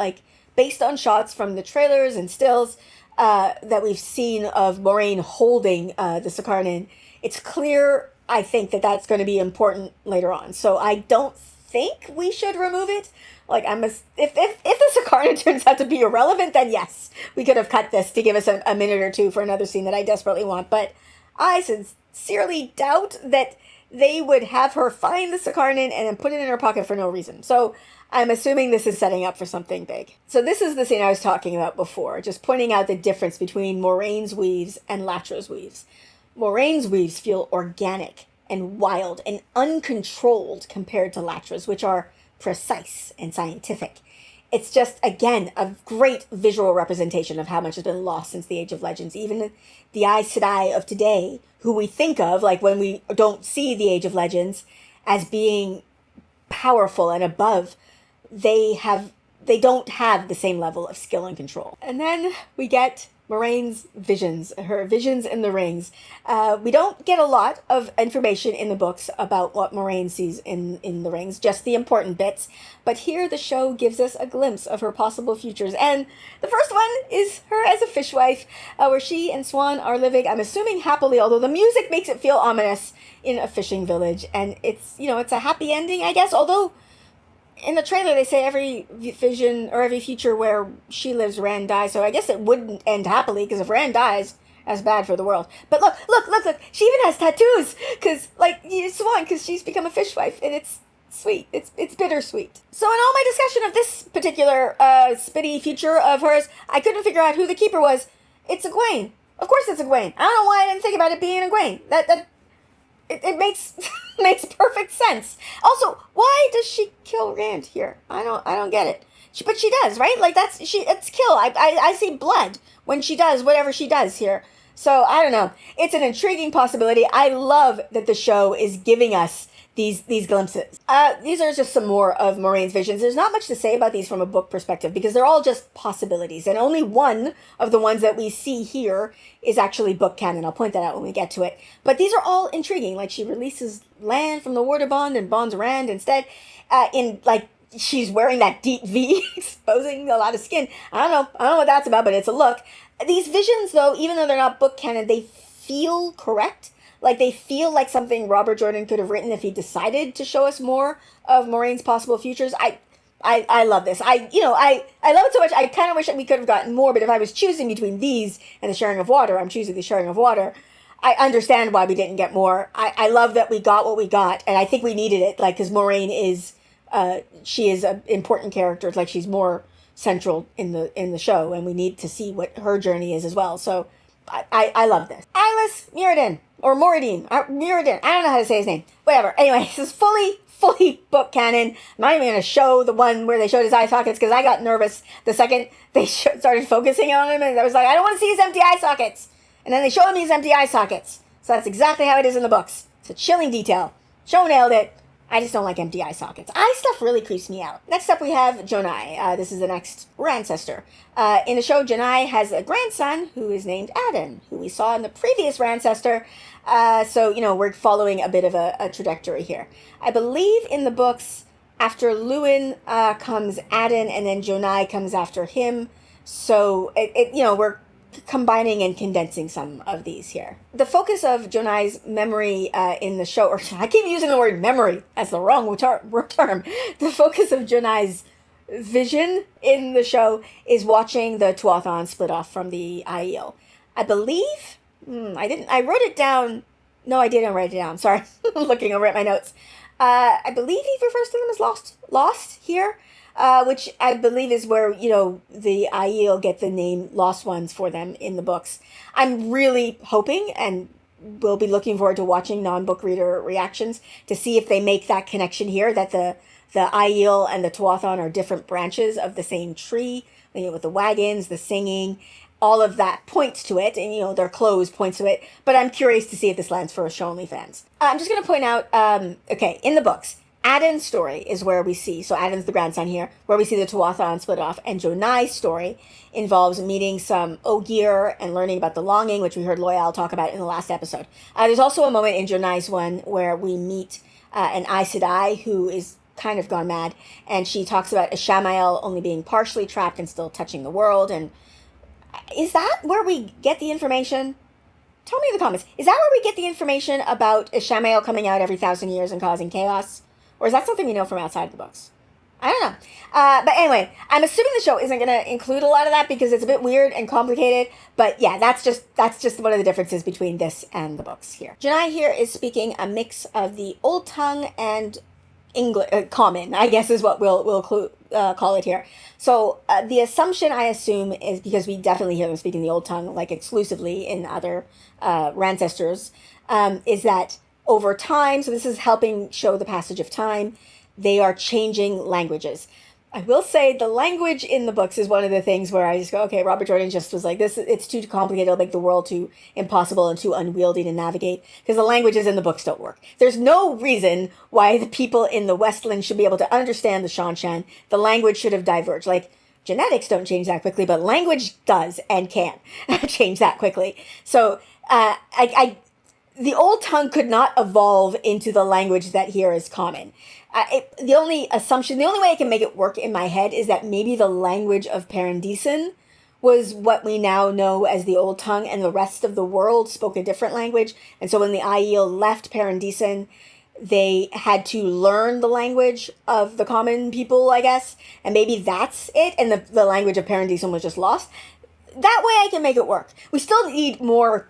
S1: Based on shots from the trailers and stills that we've seen of Moraine holding the Sakaran, it's clear, I think, that that's going to be important later on. So I don't think we should remove it. If the Sakaran turns out to be irrelevant, then yes, we could have cut this to give us a minute or two for another scene that I desperately want. But I sincerely doubt that they would have her find the Sakaran and then put it in her pocket for no reason. So I'm assuming this is setting up for something big. So this is the scene I was talking about before, just pointing out the difference between Moraine's weaves and Latra's weaves. Moraine's weaves feel organic and wild and uncontrolled compared to Latra's, which are precise and scientific. It's just, again, a great visual representation of how much has been lost since the Age of Legends. Even the Aes Sedai of today, who we think of, when we don't see the Age of Legends, as being powerful and above, they don't have the same level of skill and control. And then we get Moraine's visions, her visions in the rings. We don't get a lot of information in the books about what Moraine sees in the rings, just the important bits. But here the show gives us a glimpse of her possible futures. And the first one is her as a fishwife, where she and Swan are living, I'm assuming happily, although the music makes it feel ominous, in a fishing village. And it's, it's a happy ending, I guess, although in the trailer they say every vision or every future where she lives, Rand dies. So I guess it wouldn't end happily, because if Rand dies, that's bad for the world. But look, she even has tattoos, because, Swan, because she's become a fishwife, and it's sweet. It's bittersweet. So in all my discussion of this particular spitty future of hers, I couldn't figure out who the keeper was. It's Egwene. Of course it's Egwene. I don't know why I didn't think about it being Egwene. It makes makes perfect sense. Also, why does she kill Rand here? I don't get it. But she does, right? It's kill. I see blood when she does whatever she does here. So I don't know. It's an intriguing possibility. I love that the show is giving us these glimpses. These are just some more of Moraine's visions. There's not much to say about these from a book perspective, because they're all just possibilities, and only one of the ones that we see here is actually book canon. I'll point that out when we get to it. But these are all intriguing. Like, she releases land from the water bond and bonds Rand instead. She's wearing that deep V, exposing a lot of skin. I don't know what that's about, but it's a look. These visions, though, even though they're not book canon, they feel correct. Like, they feel like something Robert Jordan could have written if he decided to show us more of Moraine's possible futures. I love this. I love it so much. I kind of wish that we could have gotten more, but if I was choosing between these and the Sharing of Water, I'm choosing the Sharing of Water. I understand why we didn't get more. I love that we got what we got, and I think we needed it, because Moraine is, she is an important character. It's like she's more central in the show, and we need to see what her journey is as well. So I love this. Eyeless Muradin, or Moradin, Muradin. I don't know how to say his name. Whatever. Anyway, this is fully book canon. I'm not even going to show the one where they showed his eye sockets, because I got nervous the second they started focusing on him, and I was like, I don't want to see his empty eye sockets. And then they showed me his empty eye sockets. So that's exactly how it is in the books. It's a chilling detail. Show nailed it. I just don't like empty eye sockets. Eye stuff really creeps me out. Next up we have Jonai. This is the next Rancestor. In the show, Jonai has a grandson who is named Aden, who we saw in the previous Rancestor. So, we're following a bit of a trajectory here. I believe in the books, after Lewin comes Aden, and then Jonai comes after him. So, we're combining and condensing some of these here. The focus of Jonai's memory in the show, or I keep using the word memory as the wrong term. The focus of Jonai's vision in the show is watching the Tuathon split off from the Aiel. I believe, I wrote it down. No, I didn't write it down. Sorry, looking over at my notes. I believe he refers to them as lost here. Which I believe is where, the Aiel get the name Lost Ones for them in the books. I'm really hoping, and will be looking forward to watching non-book reader reactions to see if they make that connection here, that the Aiel and the Tuathon are different branches of the same tree, with the wagons, the singing, all of that points to it, and, their clothes points to it. But I'm curious to see if this lands for Show Only fans. I'm just going to point out, in the books, Aden's story is where we see, so Aden's the grandson here, where we see the Tuathon split off, and Jonai's story involves meeting some Ogier and learning about the longing, which we heard Loyal talk about in the last episode. There's also a moment in Jonai's one where we meet an Aes Sedai who is kind of gone mad, and she talks about Ishamael only being partially trapped and still touching the world. And is that where we get the information? Tell me in the comments. Is that where we get the information about Ishamael coming out every 1,000 years and causing chaos? Or is that something we know from outside the books? I don't know. But anyway, I'm assuming the show isn't going to include a lot of that because it's a bit weird and complicated. But yeah, that's just one of the differences between this and the books here. Jonai here is speaking a mix of the Old Tongue and English, Common, I guess is what we'll call it here. So the assumption, I assume, is because we definitely hear them speaking the Old Tongue, like exclusively in other Rancestors, is that over time, so this is helping show the passage of time, they are changing languages. I will say the language in the books is one of the things where I just go, okay, Robert Jordan just was like, it's too complicated, it'll make the world too impossible and too unwieldy to navigate, because the languages in the books don't work. There's no reason why the people in the Westland should be able to understand the Shanshan. The language should have diverged. Like, genetics don't change that quickly, but language does and can change that quickly. So the old tongue could not evolve into the language that here is common. The only way I can make it work in my head is that maybe the language of Paradisen was what we now know as the old tongue, and the rest of the world spoke a different language. And so when the Aiel left Paradisen, they had to learn the language of the common people, I guess. And maybe that's it, and the language of Paradisen was just lost. That way I can make it work. We still need more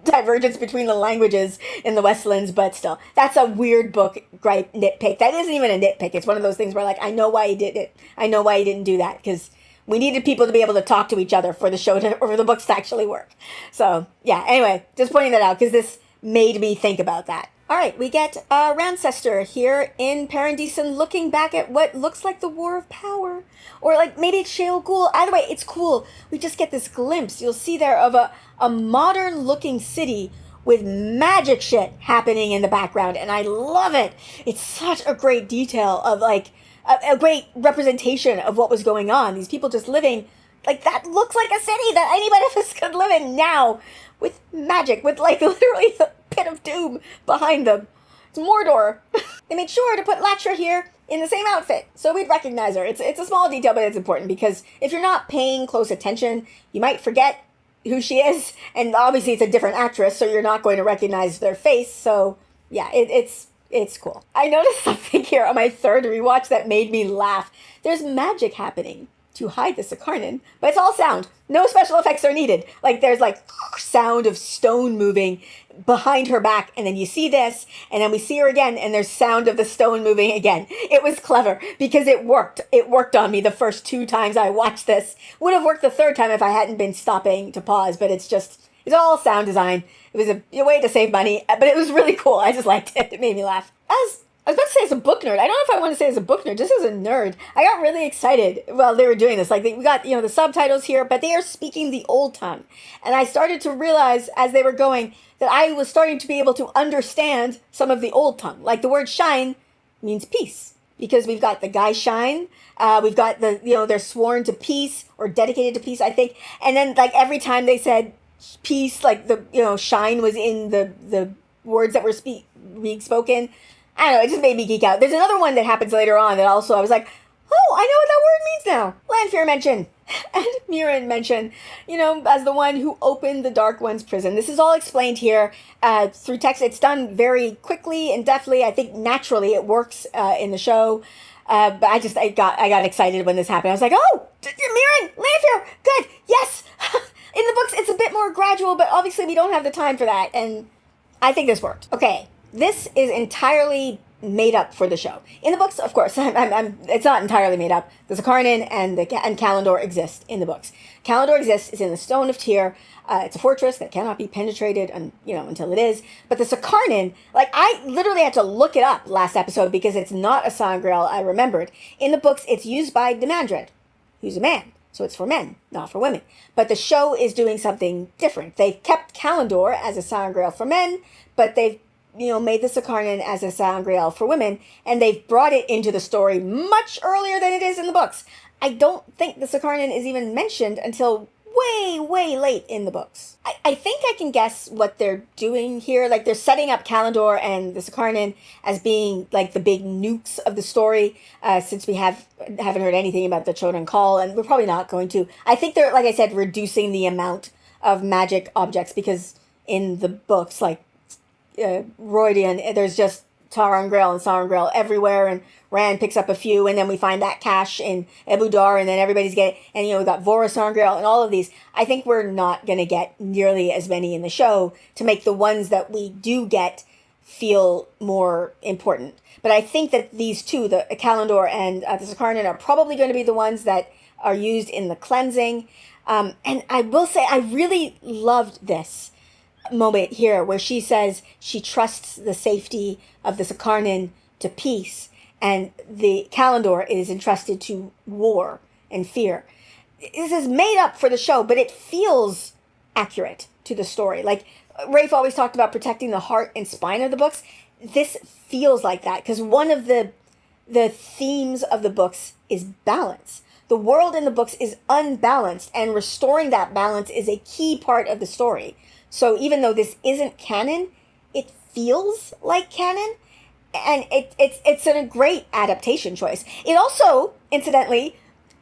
S1: divergence between the languages in the Westlands, but still. That's a weird book gripe nitpick. That isn't even a nitpick. It's one of those things where, like, I know why he did it. I know why he didn't do that, because we needed people to be able to talk to each other for the show or for the books to actually work. So, yeah, anyway, just pointing that out, because this made me think about that. All right, we get Rancester here in Paradisen looking back at what looks like the War of Power. Or like maybe it's Aiel Ghul. Either way, it's cool. We just get this glimpse, you'll see there, of a modern looking city with magic shit happening in the background. And I love it. It's such a great detail of like a great representation of what was going on. These people just living, like, that looks like a city that anybody of us could live in now. With magic, with like literally the pit of doom behind them. It's Mordor. They made sure to put Latra here in the same outfit, so we'd recognize her. It's a small detail, but it's important, because if you're not paying close attention, you might forget who she is, and obviously it's a different actress, so you're not going to recognize their face, so yeah, it's cool. I noticed something here on my third rewatch that made me laugh. There's magic happening to hide the Sakaran, but it's all sound. No special effects are needed. Like, there's like sound of stone moving behind her back, and then you see this, and then we see her again, and there's sound of the stone moving again. It was clever, because it worked. It worked on me the first 2 times I watched this. Would have worked the third time if I hadn't been stopping to pause, but it's all sound design. It was a way to save money, but it was really cool. I just liked it. It made me laugh. I was about to say as a book nerd. I don't know if I want to say as a book nerd, just as a nerd. I got really excited while they were doing this. Like, we got, the subtitles here, but they are speaking the old tongue. And I started to realize as they were going that I was starting to be able to understand some of the old tongue. Like, the word shine means peace, because we've got the guy shine. We've got they're sworn to peace, or dedicated to peace, I think. And then, like, every time they said peace, like, shine was in the words that were being spoken. I don't know, it just made me geek out. There's another one that happens later on that also I was like, oh, I know what that word means now. Lanfear mention. And Moraine mention, as the one who opened the Dark One's prison. This is all explained here through text. It's done very quickly and deftly. I think naturally it works in the show. But I got excited when this happened. I was like, oh, Moraine, Lanfear, good, yes. In the books, it's a bit more gradual, but obviously we don't have the time for that. And I think this worked. Okay. This is entirely made up for the show. In the books, of course, it's not entirely made up. The Sakaran and Callandor exist in the books. Callandor exists. It's in the Stone of Tyr. It's a fortress that cannot be penetrated, until it is. But the Sakaran, like, I literally had to look it up last episode because it's not a sangreal I remembered. In the books, it's used by Demandred, who's a man. So it's for men, not for women. But the show is doing something different. They've kept Callandor as a sangreal for men, but they've made the Sakaran as a sangreal for women, and they've brought it into the story much earlier than it is in the books. I don't think the Sakaran is even mentioned until way, way late in the books. I think I can guess what they're doing here. Like, they're setting up Callandor and the Sakaran as being, like, the big nukes of the story, since we haven't heard anything about the Chodan Call, and we're probably not going to. I think they're, like I said, reducing the amount of magic objects, because in the books, like, Ruidhian, there's just Tarangrel and Sarangrel everywhere, and Rand picks up a few, and then we find that cache in Ebudar, and then everybody's getting, and we've got Vora Sarangrel and all of these. I think we're not going to get nearly as many in the show to make the ones that we do get feel more important. But I think that these two, the Callandor and the Sakaran, are probably going to be the ones that are used in the cleansing. And I will say, I really loved this moment here where she says she trusts the safety of the Sakaran to peace, and the Callandor is entrusted to war and fear. This is made up for the show, but it feels accurate to the story. Like, Rafe always talked about protecting the heart and spine of the books. This feels like that, because one of the themes of the books is balance. The world in the books is unbalanced, and restoring that balance is a key part of the story. So even though this isn't canon, it feels like canon, and it's a great adaptation choice. It also, incidentally,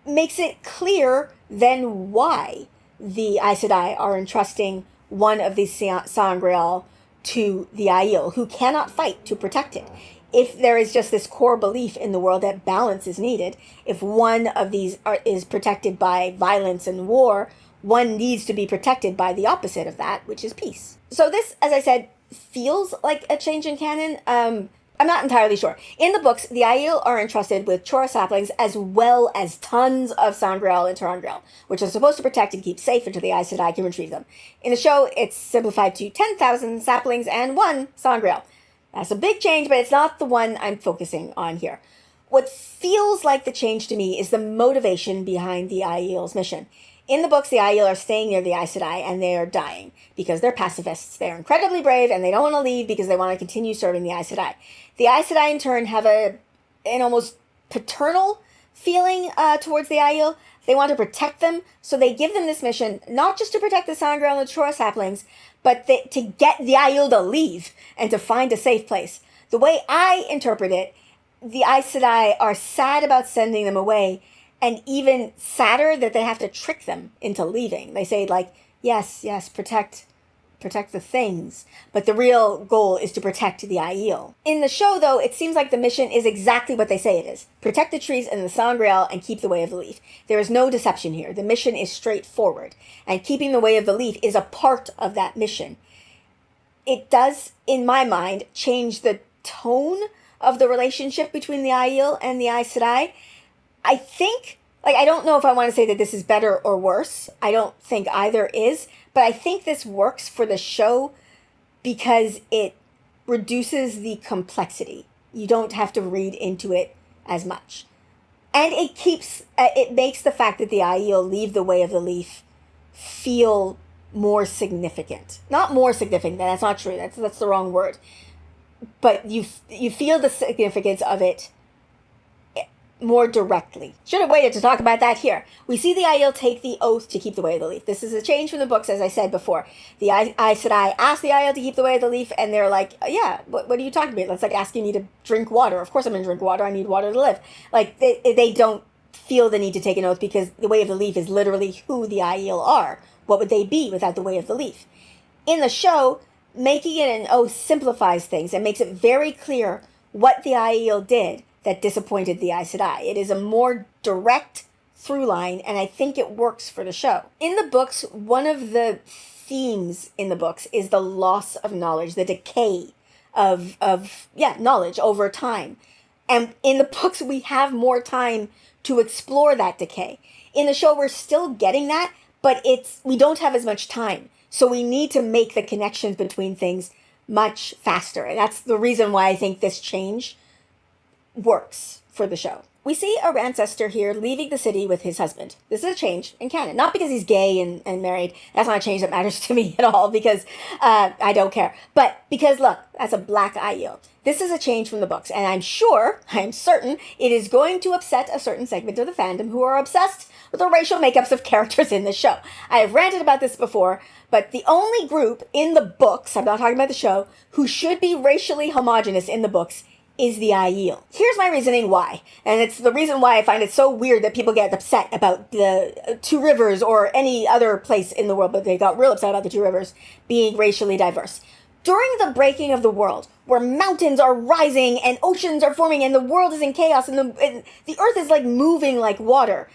S1: makes it clear then why the Aes Sedai are entrusting one of these sangreal to the Aiel, who cannot fight to protect it. If there is just this core belief in the world that balance is needed, if one of these is protected by violence and war, one needs to be protected by the opposite of that, which is peace. So this, as I said, feels like a change in canon. I'm not entirely sure. In the books, the Aiel are entrusted with Chora saplings as well as tons of sangreal and terangreal, which are supposed to protect and keep safe until the Aes Sedai can retrieve them. In the show, it's simplified to 10,000 saplings and 1 sangreal. That's a big change, but it's not the one I'm focusing on here. What feels like the change to me is the motivation behind the Aiel's mission. In the books, the Aiel are staying near the Aes Sedai, and they are dying because they're pacifists. They're incredibly brave, and they don't want to leave because they want to continue serving the Aes Sedai. The Aes Sedai, in turn, have an almost paternal feeling towards the Aiel. They want to protect them, so they give them this mission, not just to protect the sangreal and the Chora saplings, but to get the Aiel to leave and to find a safe place. The way I interpret it, the Aes Sedai are sad about sending them away, and even sadder that they have to trick them into leaving. They say, like, yes, protect the things. But the real goal is to protect the Aiel. In the show, though, it seems like the mission is exactly what they say it is. Protect the trees and the sangreal and keep the Way of the Leaf. There is no deception here. The mission is straightforward. And keeping the Way of the Leaf is a part of that mission. It does, in my mind, change the tone of the relationship between the Aiel and the Aes Sedai. I think, I don't know if I want to say that this is better or worse. I don't think either is. But I think this works for the show because it reduces the complexity. You don't have to read into it as much. And it makes the fact that the Aiel leave the Way of the Leaf feel more significant. Not more significant, that's not true. That's the wrong word. But you feel the significance of it more directly. Should have waited to talk about that here. We see the Aiel take the oath to keep the Way of the Leaf. This is a change from the books, as I said before. The Aes Sedai ask the Aiel to keep the Way of the Leaf, and they're like, yeah, what are you talking about? That's like asking me to drink water. Of course I'm going to drink water. I need water to live. Like, they don't feel the need to take an oath because the Way of the Leaf is literally who the Aiel are. What would they be without the Way of the Leaf? In the show, making it an oath simplifies things and makes it very clear what the Aiel did that disappointed the Aes Sedai. It is a more direct through line, and I think it works for the show. In the books, one of the themes in the books is the loss of knowledge, the decay of knowledge over time. And in the books, we have more time to explore that decay. In the show, we're still getting that, but we don't have as much time. So we need to make the connections between things much faster. And that's the reason why I think this change works for the show. We see our ancestor here leaving the city with his husband. This is a change in canon. Not because he's gay and married. That's not a change that matters to me at all because I don't care. But because, look, that's a black Aiel. This is a change from the books. And I'm certain, it is going to upset a certain segment of the fandom who are obsessed with the racial makeups of characters in the show. I have ranted about this before, but the only group in the books, I'm not talking about the show, who should be racially homogenous in the books is the Aiel. Here's my reasoning why. And it's the reason why I find it so weird that people get upset about the Two Rivers or any other place in the world, but they got real upset about the Two Rivers being racially diverse. During the breaking of the world, where mountains are rising and oceans are forming and the world is in chaos and the earth is like moving like water,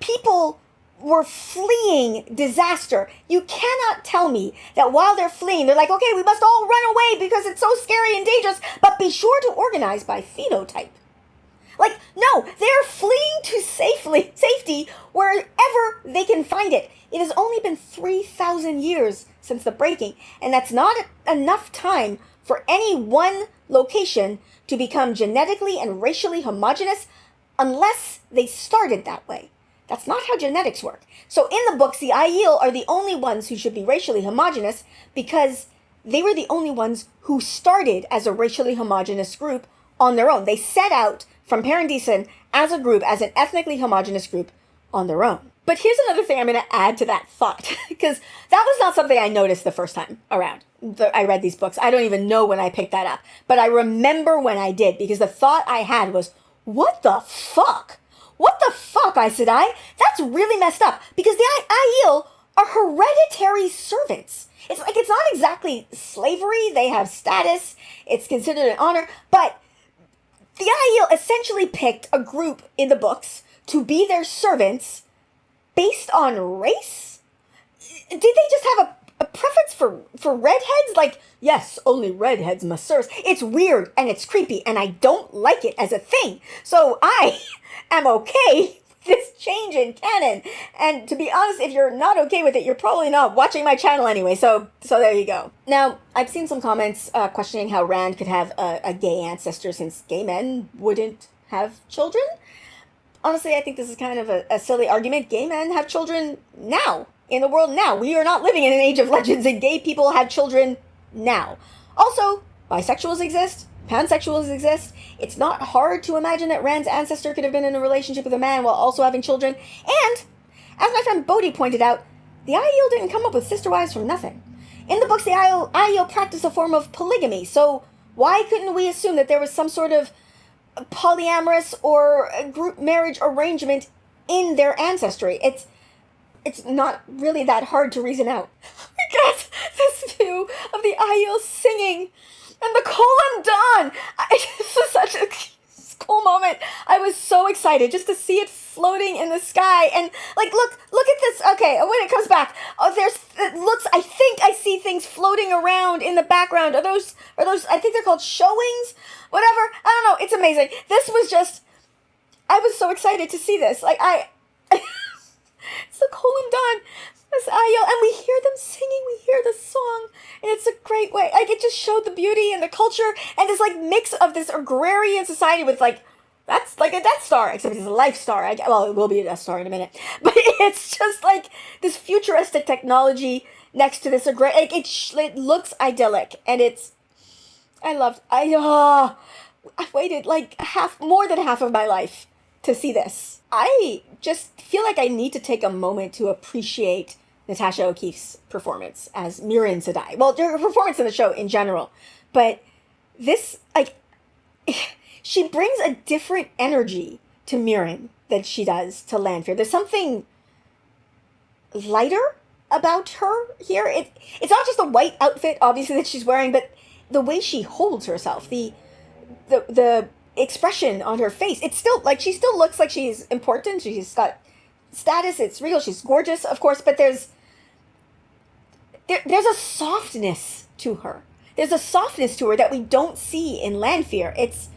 S1: people were fleeing disaster. You cannot tell me that while they're fleeing, they're like, okay, we must all run away because it's so scary and dangerous, but be sure to organize by phenotype. Like, no, they're fleeing to safety wherever they can find it. It has only been 3,000 years since the breaking, and that's not enough time for any one location to become genetically and racially homogenous unless they started that way. That's not how genetics work. So in the books, the Aiel are the only ones who should be racially homogenous because they were the only ones who started as a racially homogenous group on their own. They set out from Paradisen as a group, as an ethnically homogenous group on their own. But here's another thing I'm going to add to that thought, because that was not something I noticed the first time around. I read these books. I don't even know when I picked that up, but I remember when I did, because the thought I had was, what the fuck? What the fuck, Aes Sedai? That's really messed up, because the Aiel are hereditary servants. It's like, it's not exactly slavery. They have status. It's considered an honor, but the Aiel essentially picked a group in the books to be their servants based on race? Did they just have a preference for redheads? Like, yes, only redheads must serve. It's weird and it's creepy and I don't like it as a thing. So I am okay with this change in canon. And to be honest, if you're not okay with it, you're probably not watching my channel anyway. So there you go. Now, I've seen some comments questioning how Rand could have a gay ancestor since gay men wouldn't have children. Honestly, I think this is kind of a silly argument. Gay men have children now, in the world now. We are not living in an age of legends, and gay people have children now. Also, bisexuals exist, pansexuals exist. It's not hard to imagine that Rand's ancestor could have been in a relationship with a man while also having children. And, as my friend Bodhi pointed out, the Aiel didn't come up with sister wives from nothing. In the books, the Aiel practice a form of polygamy, so why couldn't we assume that there was some sort of polyamorous or group marriage arrangement in their ancestry? It's not really that hard to reason out. We got this view of the Aiel singing and the Kolan Dawn. This was such a cool moment. I was so excited just to see it floating in the sky, and like, look at this. Okay, when it comes back, I think I see things floating around in the background. Are those, I think they're called showings? Whatever, I don't know, it's amazing. This was just, I was so excited to see this. Like, it's the Kolan Dawn, this Aiel, and we hear them singing, we hear the song, and it's a great way. Like, it just showed the beauty and the culture, and this, like, mix of this agrarian society with, like, that's like a Death Star, except it's a Life Star. Well, it will be a Death Star in a minute. But it's just, like, this futuristic technology next to this agrarian, it looks idyllic, and it's, I waited like more than half of my life to see this. I just feel like I need to take a moment to appreciate Natasha O'Keeffe's performance as Mirian Sedai. Well, her performance in the show in general. But this, like, she brings a different energy to Mirian than she does to Lanfear. There's something lighter about her here. It's not just the white outfit, obviously, that she's wearing, but the way she holds herself, the expression on her face, it's still, like, she still looks like she's important. She's got status, it's real, she's gorgeous, of course, but there's a softness to her. There's a softness to her that we don't see in Lanfear. It's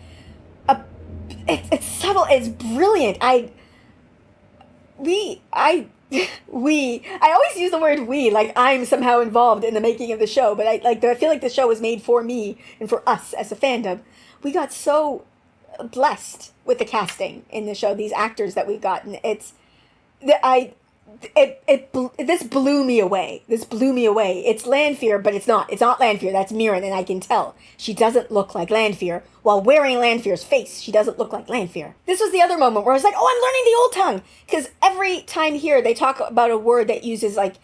S1: subtle, it's brilliant. I always use the word we, like I'm somehow involved in the making of the show, but I feel like the show was made for me and for us as a fandom. We got so blessed with the casting in the show, these actors that we've gotten. This blew me away. It's Lanfear, but it's not Lanfear. That's Mirian, and I can tell she doesn't look like Lanfear. While wearing Lanfear's face, she doesn't look like Lanfear. This was the other moment where I was like, oh, I'm learning the Old Tongue, because every time here they talk about a word that uses like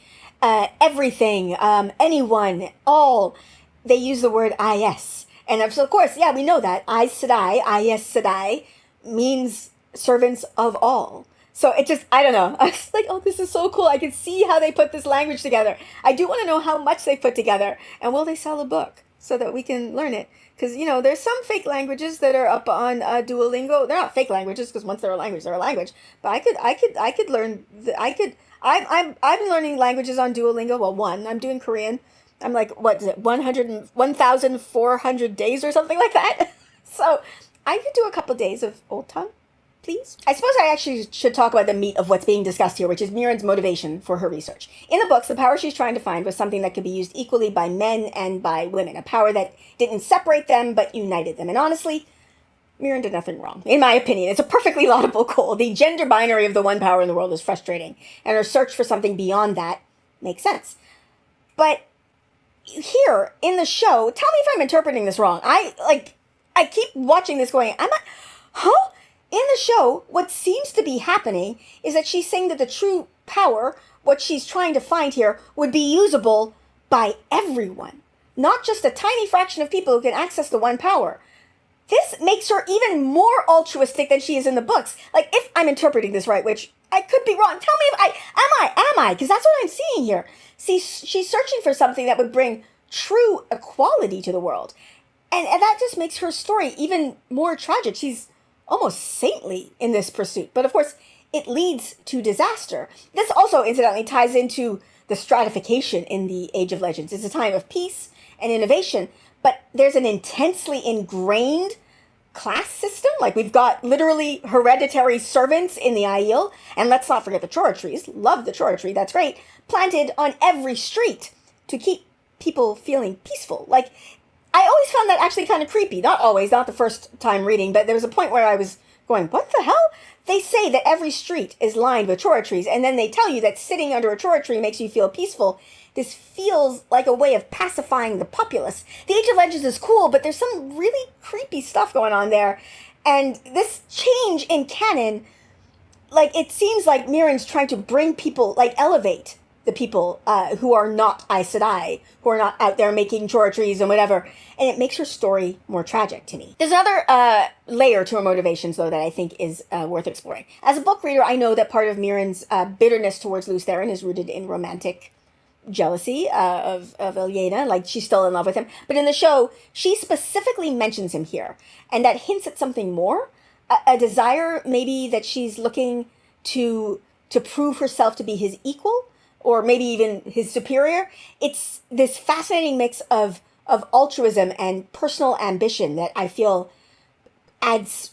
S1: everything, anyone, all. They use the word Aies, and of course, yeah, we know that Aies Sedai means servants of all. So it just, I don't know. I was like, oh, this is so cool. I can see how they put this language together. I do want to know how much they put together. And will they sell a book so that we can learn it? Because, you know, there's some fake languages that are up on Duolingo. They're not fake languages, because once they're a language, they're a language. But I could learn, I'm learning languages on Duolingo. Well, I'm doing Korean. I'm like, what is it, 1,400 days or something like that? So I could do a couple days of Old Tongue. Please? I suppose I actually should talk about the meat of what's being discussed here, which is Mirian's motivation for her research. In the books, the power she's trying to find was something that could be used equally by men and by women, a power that didn't separate them but united them. And honestly, Mirian did nothing wrong. In my opinion, it's a perfectly laudable goal. The gender binary of the one power in the world is frustrating, and her search for something beyond that makes sense. But here, in the show, tell me if I'm interpreting this wrong. I keep watching this going, huh? in the show, what seems to be happening is that she's saying that the true power, what she's trying to find here, would be usable by everyone. Not just a tiny fraction of people who can access the one power. This makes her even more altruistic than she is in the books. Like, if I'm interpreting this right, which I could be wrong. Tell me if am I? Because that's what I'm seeing here. See, she's searching for something that would bring true equality to the world. And that just makes her story even more tragic. She's almost saintly in this pursuit. But of course, it leads to disaster. This also, incidentally, ties into the stratification in the Age of Legends. It's a time of peace and innovation, but there's an intensely ingrained class system. Like, we've got literally hereditary servants in the Aiel, and let's not forget the Chora trees. Love the Chora tree, that's great. Planted on every street to keep people feeling peaceful. Like, I always found that actually kind of creepy. Not always, not the first time reading, but there was a point where I was going, what the hell? They say that every street is lined with Chora trees, and then they tell you that sitting under a Chora tree makes you feel peaceful. This feels like a way of pacifying the populace. The Age of Legends is cool, but there's some really creepy stuff going on there. And this change in canon, like, it seems like Mirren's trying to bring people, like, elevate the people who are not Aes Sedai, who are not out there making Chora trees and whatever. And it makes her story more tragic to me. There's another layer to her motivations, though, that I think is worth exploring. As a book reader, I know that part of Mirren's bitterness towards Lews Therin is rooted in romantic jealousy of Aiel, like she's still in love with him. But in the show, she specifically mentions him here. And that hints at something more. A desire, maybe, that she's looking to prove herself to be his equal, or maybe even his superior. It's this fascinating mix of altruism and personal ambition that I feel adds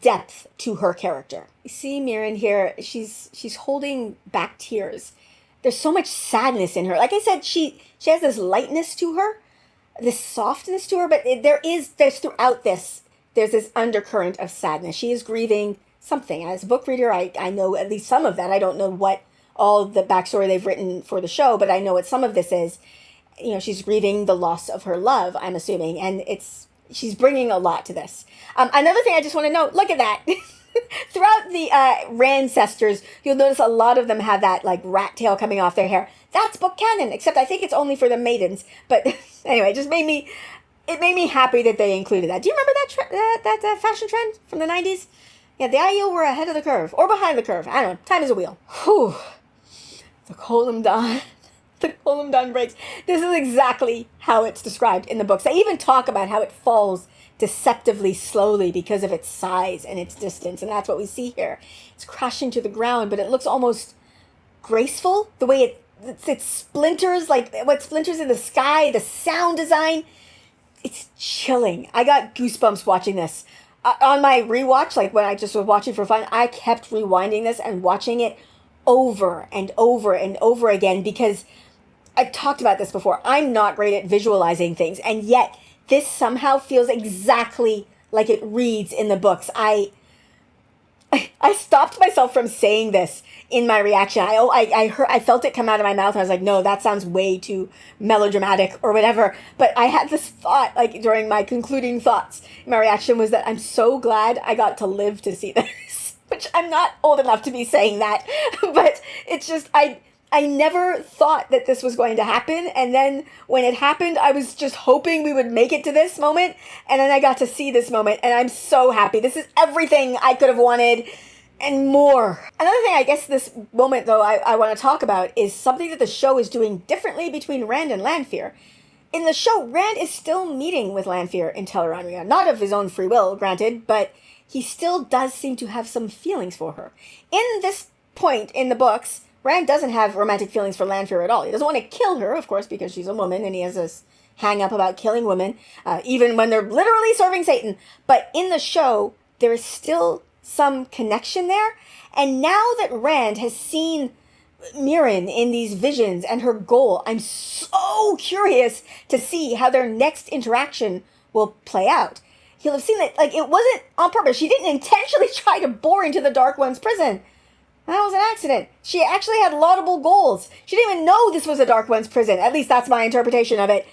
S1: depth to her character. You see Mirren here, she's holding back tears. There's so much sadness in her. Like I said, she has this lightness to her, this softness to her, but there's throughout this, there's this undercurrent of sadness. She is grieving something. As a book reader, I know at least some of that. I don't know what all the backstory they've written for the show, but I know what some of this is. You know, she's grieving the loss of her love, I'm assuming, and she's bringing a lot to this. Another thing I just want to note, look at that. Throughout the Rancestors, you'll notice a lot of them have that, like, rat tail coming off their hair. That's book canon, except I think it's only for the maidens. But anyway, it made me happy that they included that. Do you remember that fashion trend from the 90s? Yeah, the Aiel were ahead of the curve, or behind the curve. I don't know. Time is a wheel. Whew. The Colum Dawn. The Colum Dawn breaks. This is exactly how it's described in the books. They even talk about how it falls deceptively slowly because of its size and its distance, and that's what we see here. It's crashing to the ground, but it looks almost graceful. The way it splinters, like what splinters in the sky, the sound design, it's chilling. I got goosebumps watching this. On my rewatch, like when I just was watching for fun, I kept rewinding this and watching it over and over and over again, because I've talked about this before. I'm not great at visualizing things, and yet this somehow feels exactly like it reads in the books. I stopped myself from saying this in my reaction. I felt it come out of my mouth, and I was like, no, that sounds way too melodramatic or whatever. But I had this thought, like during my concluding thoughts, my reaction was that I'm so glad I got to live to see this, which I'm not old enough to be saying that, but it's just, I never thought that this was going to happen, and then when it happened, I was just hoping we would make it to this moment, and then I got to see this moment, and I'm so happy. This is everything I could have wanted, and more. Another thing, I guess, this moment, though, I want to talk about is something that the show is doing differently between Rand and Lanfear. In the show, Rand is still meeting with Lanfear in Tel'aran'rhian, not of his own free will, granted, but he still does seem to have some feelings for her. In this point in the books, Rand doesn't have romantic feelings for Lanfear at all. He doesn't want to kill her, of course, because she's a woman, and he has this hang-up about killing women, even when they're literally serving Satan. But in the show, there is still some connection there. And now that Rand has seen Mirren in these visions and her goal, I'm so curious to see how their next interaction will play out. He'll have seen that, like, it wasn't on purpose. She didn't intentionally try to bore into the Dark One's prison. That was an accident. She actually had laudable goals. She didn't even know this was a Dark One's prison. At least that's my interpretation of it.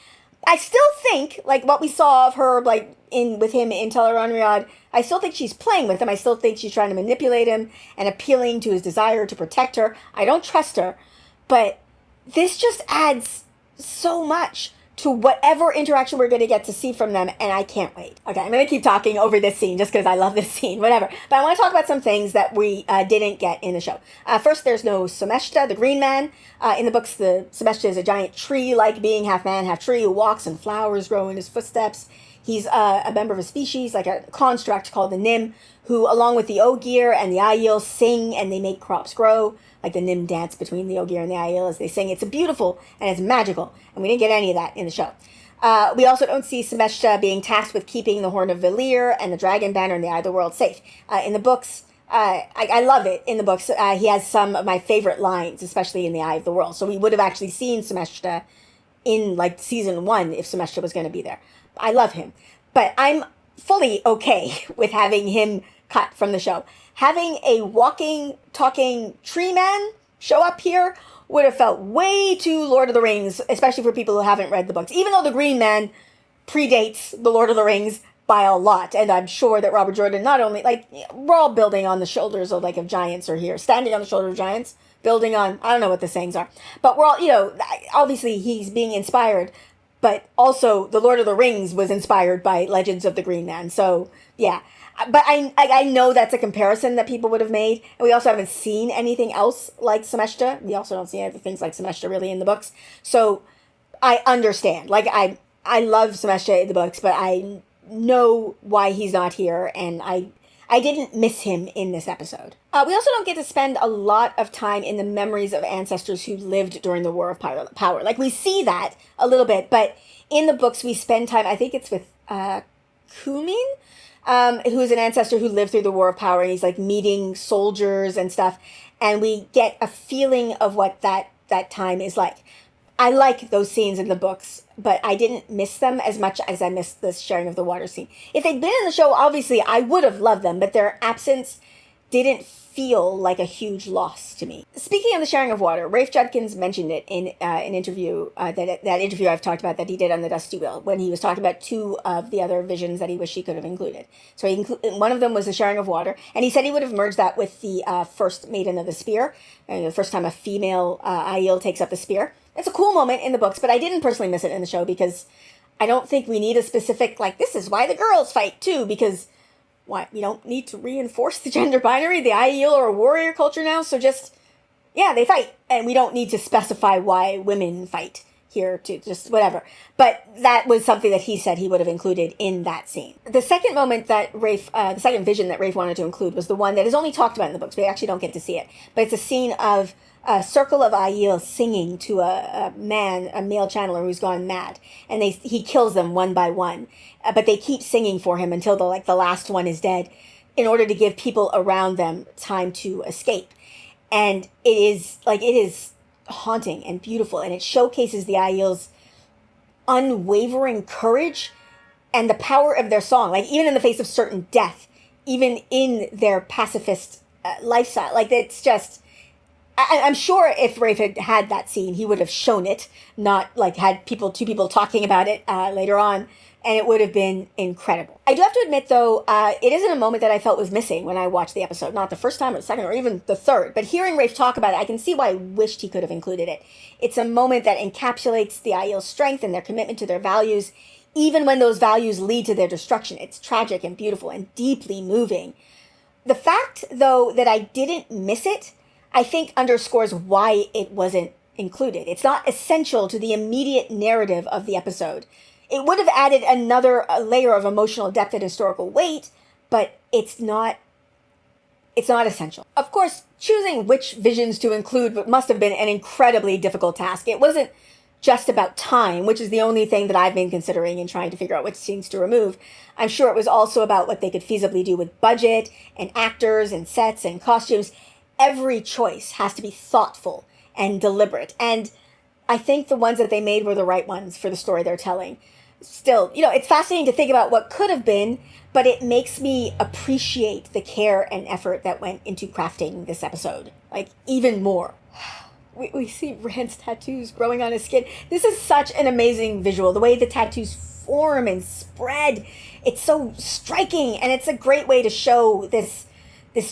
S1: I still think, like, what we saw of her, like, with him in Tel'aran'rhiod, I still think she's playing with him. I still think she's trying to manipulate him and appealing to his desire to protect her. I don't trust her. But this just adds so much to whatever interaction we're going to get to see from them, and I can't wait. Okay, I'm going to keep talking over this scene just because I love this scene, whatever. But I want to talk about some things that we didn't get in the show. First, there's no Someshta, the green man. In the books, the Someshta is a giant tree-like being, half man, half tree, who walks and flowers grow in his footsteps. He's a member of a species, like a construct called the Nim, who, along with the Ogier and the Aiel, sing and they make crops grow. Like the Nim dance between the Ogier and the Aiel as they sing. It's beautiful and it's magical, and we didn't get any of that in the show. We also don't see Someshta being tasked with keeping the Horn of Valir and the Dragon Banner and the Eye of the World safe. In the books, I love it in the books. He has some of my favorite lines, especially in the Eye of the World. So we would have actually seen Someshta in, like, season 1 if Someshta was going to be there. I love him. But I'm fully okay with having him cut from the show. Having a walking, talking tree man show up here would have felt way too Lord of the Rings, especially for people who haven't read the books. Even though the Green Man predates the Lord of the Rings by a lot, and I'm sure that Robert Jordan not only, like, we're all building on the shoulders of, like, of giants, or here, standing on the shoulder of giants, building on, I don't know what the sayings are, but we're all, you know, obviously he's being inspired, but also the Lord of the Rings was inspired by Legends of the Green Man, so, yeah. But I know that's a comparison that people would have made. And we also haven't seen anything else like Someshta. We also don't see any things like Someshta really in the books. So I understand. Like, I love Someshta in the books, but I know why he's not here. And I didn't miss him in this episode. We also don't get to spend a lot of time in the memories of ancestors who lived during the War of Power. Like, we see that a little bit. But in the books, we spend time, I think it's with Kumin, who's an ancestor who lived through the War of Power, and he's, like, meeting soldiers and stuff, and we get a feeling of what that time is like. I like those scenes in the books, but I didn't miss them as much as I missed the sharing of the water scene. If they'd been in the show, obviously, I would have loved them, but their absence didn't feel like a huge loss to me. Speaking of the sharing of water, Rafe Judkins mentioned it in an interview, that interview I've talked about that he did on the Dusty Wheel, when he was talking about 2 of the other visions that he wished he could have included. So one of them was the sharing of water, and he said he would have merged that with the first Maiden of the Spear, the first time a female Aiel takes up the spear. It's a cool moment in the books, but I didn't personally miss it in the show because I don't think we need a specific, like, this is why the girls fight too, because what, we don't need to reinforce the gender binary. The Aiel are a warrior culture now, so just, yeah, they fight. And we don't need to specify why women fight here, to just whatever. But that was something that he said he would have included in that scene. The second moment that the second vision that Rafe wanted to include was the one that is only talked about in the books. We actually don't get to see it. But it's a scene of a circle of Aiel singing to a man, a male channeler who's gone mad. And he kills them one by one. But they keep singing for him until the last one is dead, in order to give people around them time to escape. And it is haunting and beautiful, and it showcases the Aiel's unwavering courage and the power of their song, like, even in the face of certain death, even in their pacifist lifestyle. Like, it's just, I'm sure if Rafe had that scene, he would have shown it, not, like, had two people talking about it later on, and it would have been incredible. I do have to admit, though, it isn't a moment that I felt was missing when I watched the episode. Not the first time or the second or even the third. But hearing Rafe talk about it, I can see why I wished he could have included it. It's a moment that encapsulates the Aiel's strength and their commitment to their values, even when those values lead to their destruction. It's tragic and beautiful and deeply moving. The fact, though, that I didn't miss it, I think underscores why it wasn't included. It's not essential to the immediate narrative of the episode. It would have added another layer of emotional depth and historical weight, but it's not essential. Of course, choosing which visions to include must have been an incredibly difficult task. It wasn't just about time, which is the only thing that I've been considering in trying to figure out which scenes to remove. I'm sure it was also about what they could feasibly do with budget and actors and sets and costumes. Every choice has to be thoughtful and deliberate, and I think the ones that they made were the right ones for the story they're telling. Still, it's fascinating to think about what could have been, but it makes me appreciate the care and effort that went into crafting this episode, like, even more. we see Rand's tattoos growing on his skin. This is such an amazing visual. The way the tattoos form and spread, it's so striking, and it's a great way to show this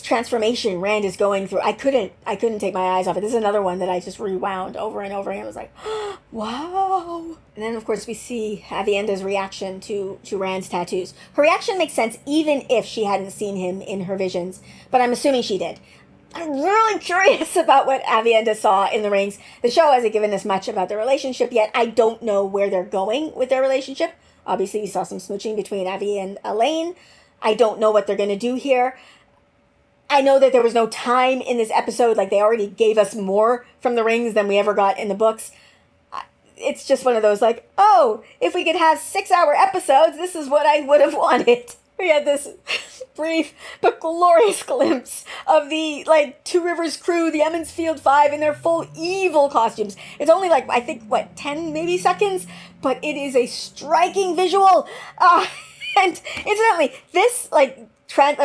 S1: transformation Rand is going through. I couldn't take my eyes off it. This is another one that I just rewound over and over again. I was like, wow. And then, of course, we see Aviendha's reaction to Rand's tattoos. Her reaction makes sense even if she hadn't seen him in her visions, but I'm assuming she did. I'm really curious about what Aviendha saw in the rings. The show hasn't given us much about their relationship yet. I don't know where they're going with their relationship. Obviously, we saw some smooching between Avi and Elaine. I don't know what they're going to do here. I know that there was no time in this episode. Like, they already gave us more from the rings than we ever got in the books. It's just one of those, like, oh, if we could have 6-hour episodes, this is what I would have wanted. We had this brief but glorious glimpse of the, like, Two Rivers crew, the Emond's Field 5, in their full evil costumes. It's only, like, I think, 10 maybe seconds? But it is a striking visual. And incidentally, this, like,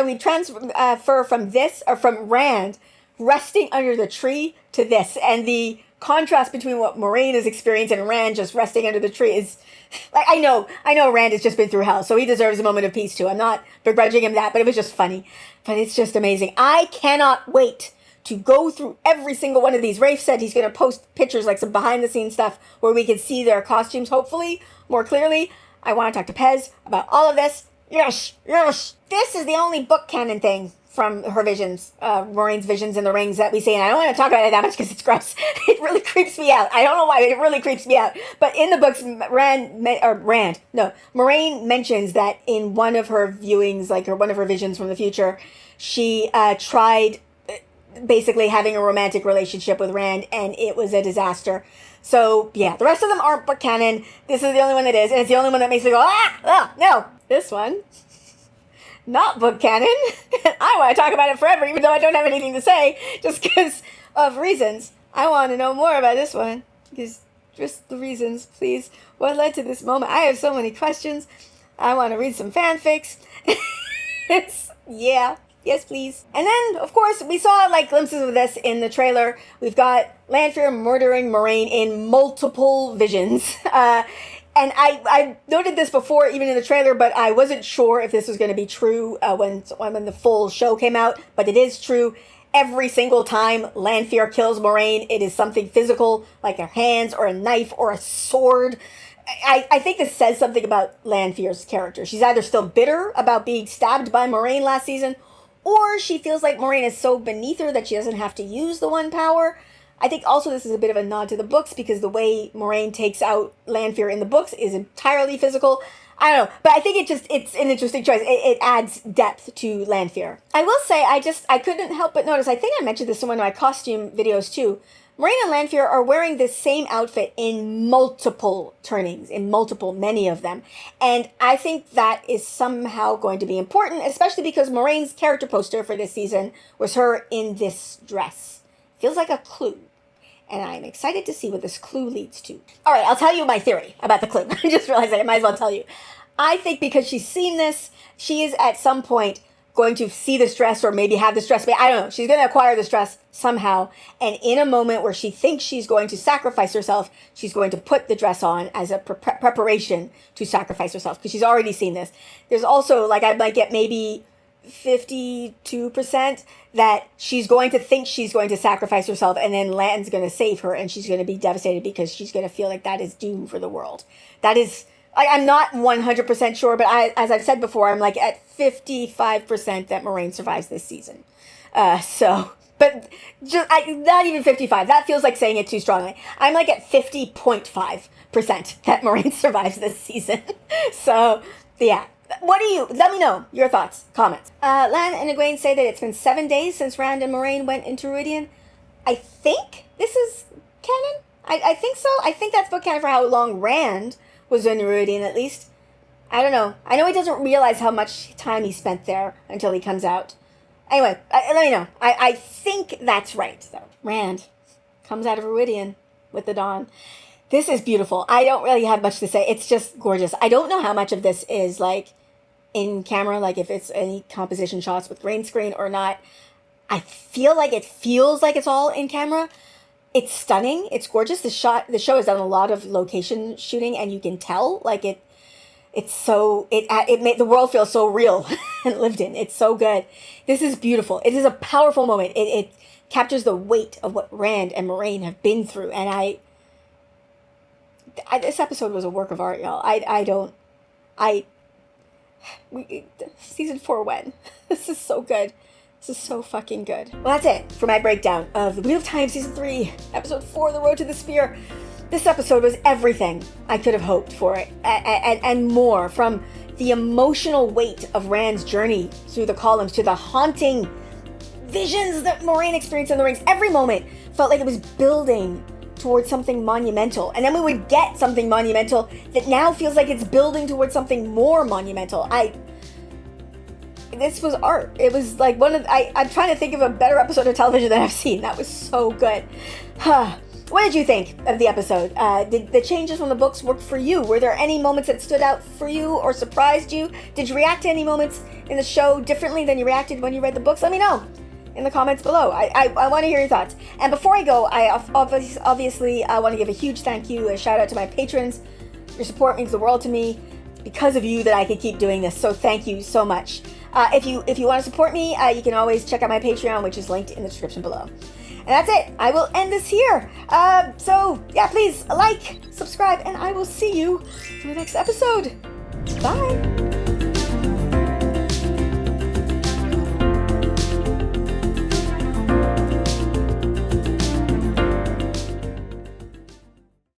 S1: we transfer from this, or from Rand resting under the tree to this, and the contrast between what Moraine is experiencing and Rand just resting under the tree is, like, I know Rand has just been through hell, so he deserves a moment of peace too. I'm not begrudging him that, but it was just funny. But it's just amazing. I cannot wait to go through every single one of these. Rafe said he's going to post pictures, like some behind-the-scenes stuff, where we can see their costumes, hopefully, more clearly. I want to talk to Pez about all of this. Yes. This is the only book canon thing from her visions, Moraine's visions in the rings that we see. And I don't want to talk about it that much because it's gross. It really creeps me out. I don't know why, but it really creeps me out. But in the books, Moraine mentions that in one of her viewings, like, or one of her visions from the future, she tried basically having a romantic relationship with Rand, and it was a disaster. So, yeah, the rest of them aren't book canon. This is the only one that is, and it's the only one that makes me go, no. This one, not book canon. I want to talk about it forever, even though I don't have anything to say, just because of reasons. I want to know more about this one, because just the reasons, please. What led to this moment? I have so many questions. I want to read some fanfics. Yes, please. And then, of course, we saw, like, glimpses of this in the trailer. We've got Lanfear murdering Moraine in multiple visions. And I noted this before, even in the trailer, but I wasn't sure if this was going to be true when the full show came out. But it is true. Every single time Lanfear kills Moraine, it is something physical, like her hands or a knife or a sword. I think this says something about Lanfear's character. She's either still bitter about being stabbed by Moraine last season, or she feels like Moraine is so beneath her that she doesn't have to use the one power. I think also this is a bit of a nod to the books, because the way Moraine takes out Lanfear in the books is entirely physical. I don't know, but I think it's an interesting choice. It adds depth to Lanfear. I will say, I couldn't help but notice, I think I mentioned this in one of my costume videos too, Moraine and Lanfear are wearing this same outfit in multiple turnings, many of them. And I think that is somehow going to be important, especially because Moraine's character poster for this season was her in this dress. Feels like a clue. And I'm excited to see what this clue leads to. All right, I'll tell you my theory about the clue. I just realized I might as well tell you. I think because she's seen this, she is at some point going to see this dress, or maybe have this dress. I don't know. She's going to acquire this dress somehow. And in a moment where she thinks she's going to sacrifice herself, she's going to put the dress on as a preparation to sacrifice herself, because she's already seen this. There's also, like, I might get maybe 52% that she's going to think she's going to sacrifice herself, and then Lan's going to save her, and she's going to be devastated because she's going to feel like that is doom for the world. That is, I'm not 100% sure, but as I've said before, I'm like at 55% that Moraine survives this season. But just not even 55. That feels like saying it too strongly. I'm like at 50.5% that Moraine survives this season. So, yeah. Let me know your thoughts, comments. Lan and Egwene say that it's been 7 days since Rand and Moraine went into Ruidhian. I think this is canon. I think so. I think that's book canon for how long Rand was in Ruidhian, at least. I don't know. I know he doesn't realize how much time he spent there until he comes out. Anyway, let me know. I think that's right, though. Rand comes out of Ruidhian with the dawn. This is beautiful. I don't really have much to say. It's just gorgeous. I don't know how much of this is, like, in camera, like if it's any composition shots with green screen or not. I feel like it feels like it's all in camera. It's stunning. It's gorgeous. The show has done a lot of location shooting, and you can tell, like, it made the world feel so real and lived in. It's so good. This is beautiful. It is a powerful moment. It captures the weight of what Rand and Moraine have been through, and this episode was a work of art, y'all. Season 4 when? This is so good. This is so fucking good. Well, that's it for my breakdown of The Wheel of Time Season 3, Episode 4, The Road to the Spear. This episode was everything I could have hoped for it, and more, from the emotional weight of Rand's journey through the columns to the haunting visions that Moraine experienced in the rings. Every moment felt like it was building towards something monumental, and then we would get something monumental that now feels like it's building towards something more monumental. This was art. It was like I'm trying to think of a better episode of television that I've seen. That was so good. What did you think of the episode? Did the changes from the books work for you? Were there any moments that stood out for you or surprised you? Did you react to any moments in the show differently than you reacted when you read the books? Let me know in the comments below. I want to hear your thoughts. And before I go, I obviously want to give a huge thank you, a shout out to my patrons. Your support means the world to me. It's because of you that I can keep doing this, so thank you so much. If you want to support me, you can always check out my Patreon, which is linked in the description below. And that's it. I will end this here. So yeah, please like, subscribe, and I will see you for the next episode. Bye.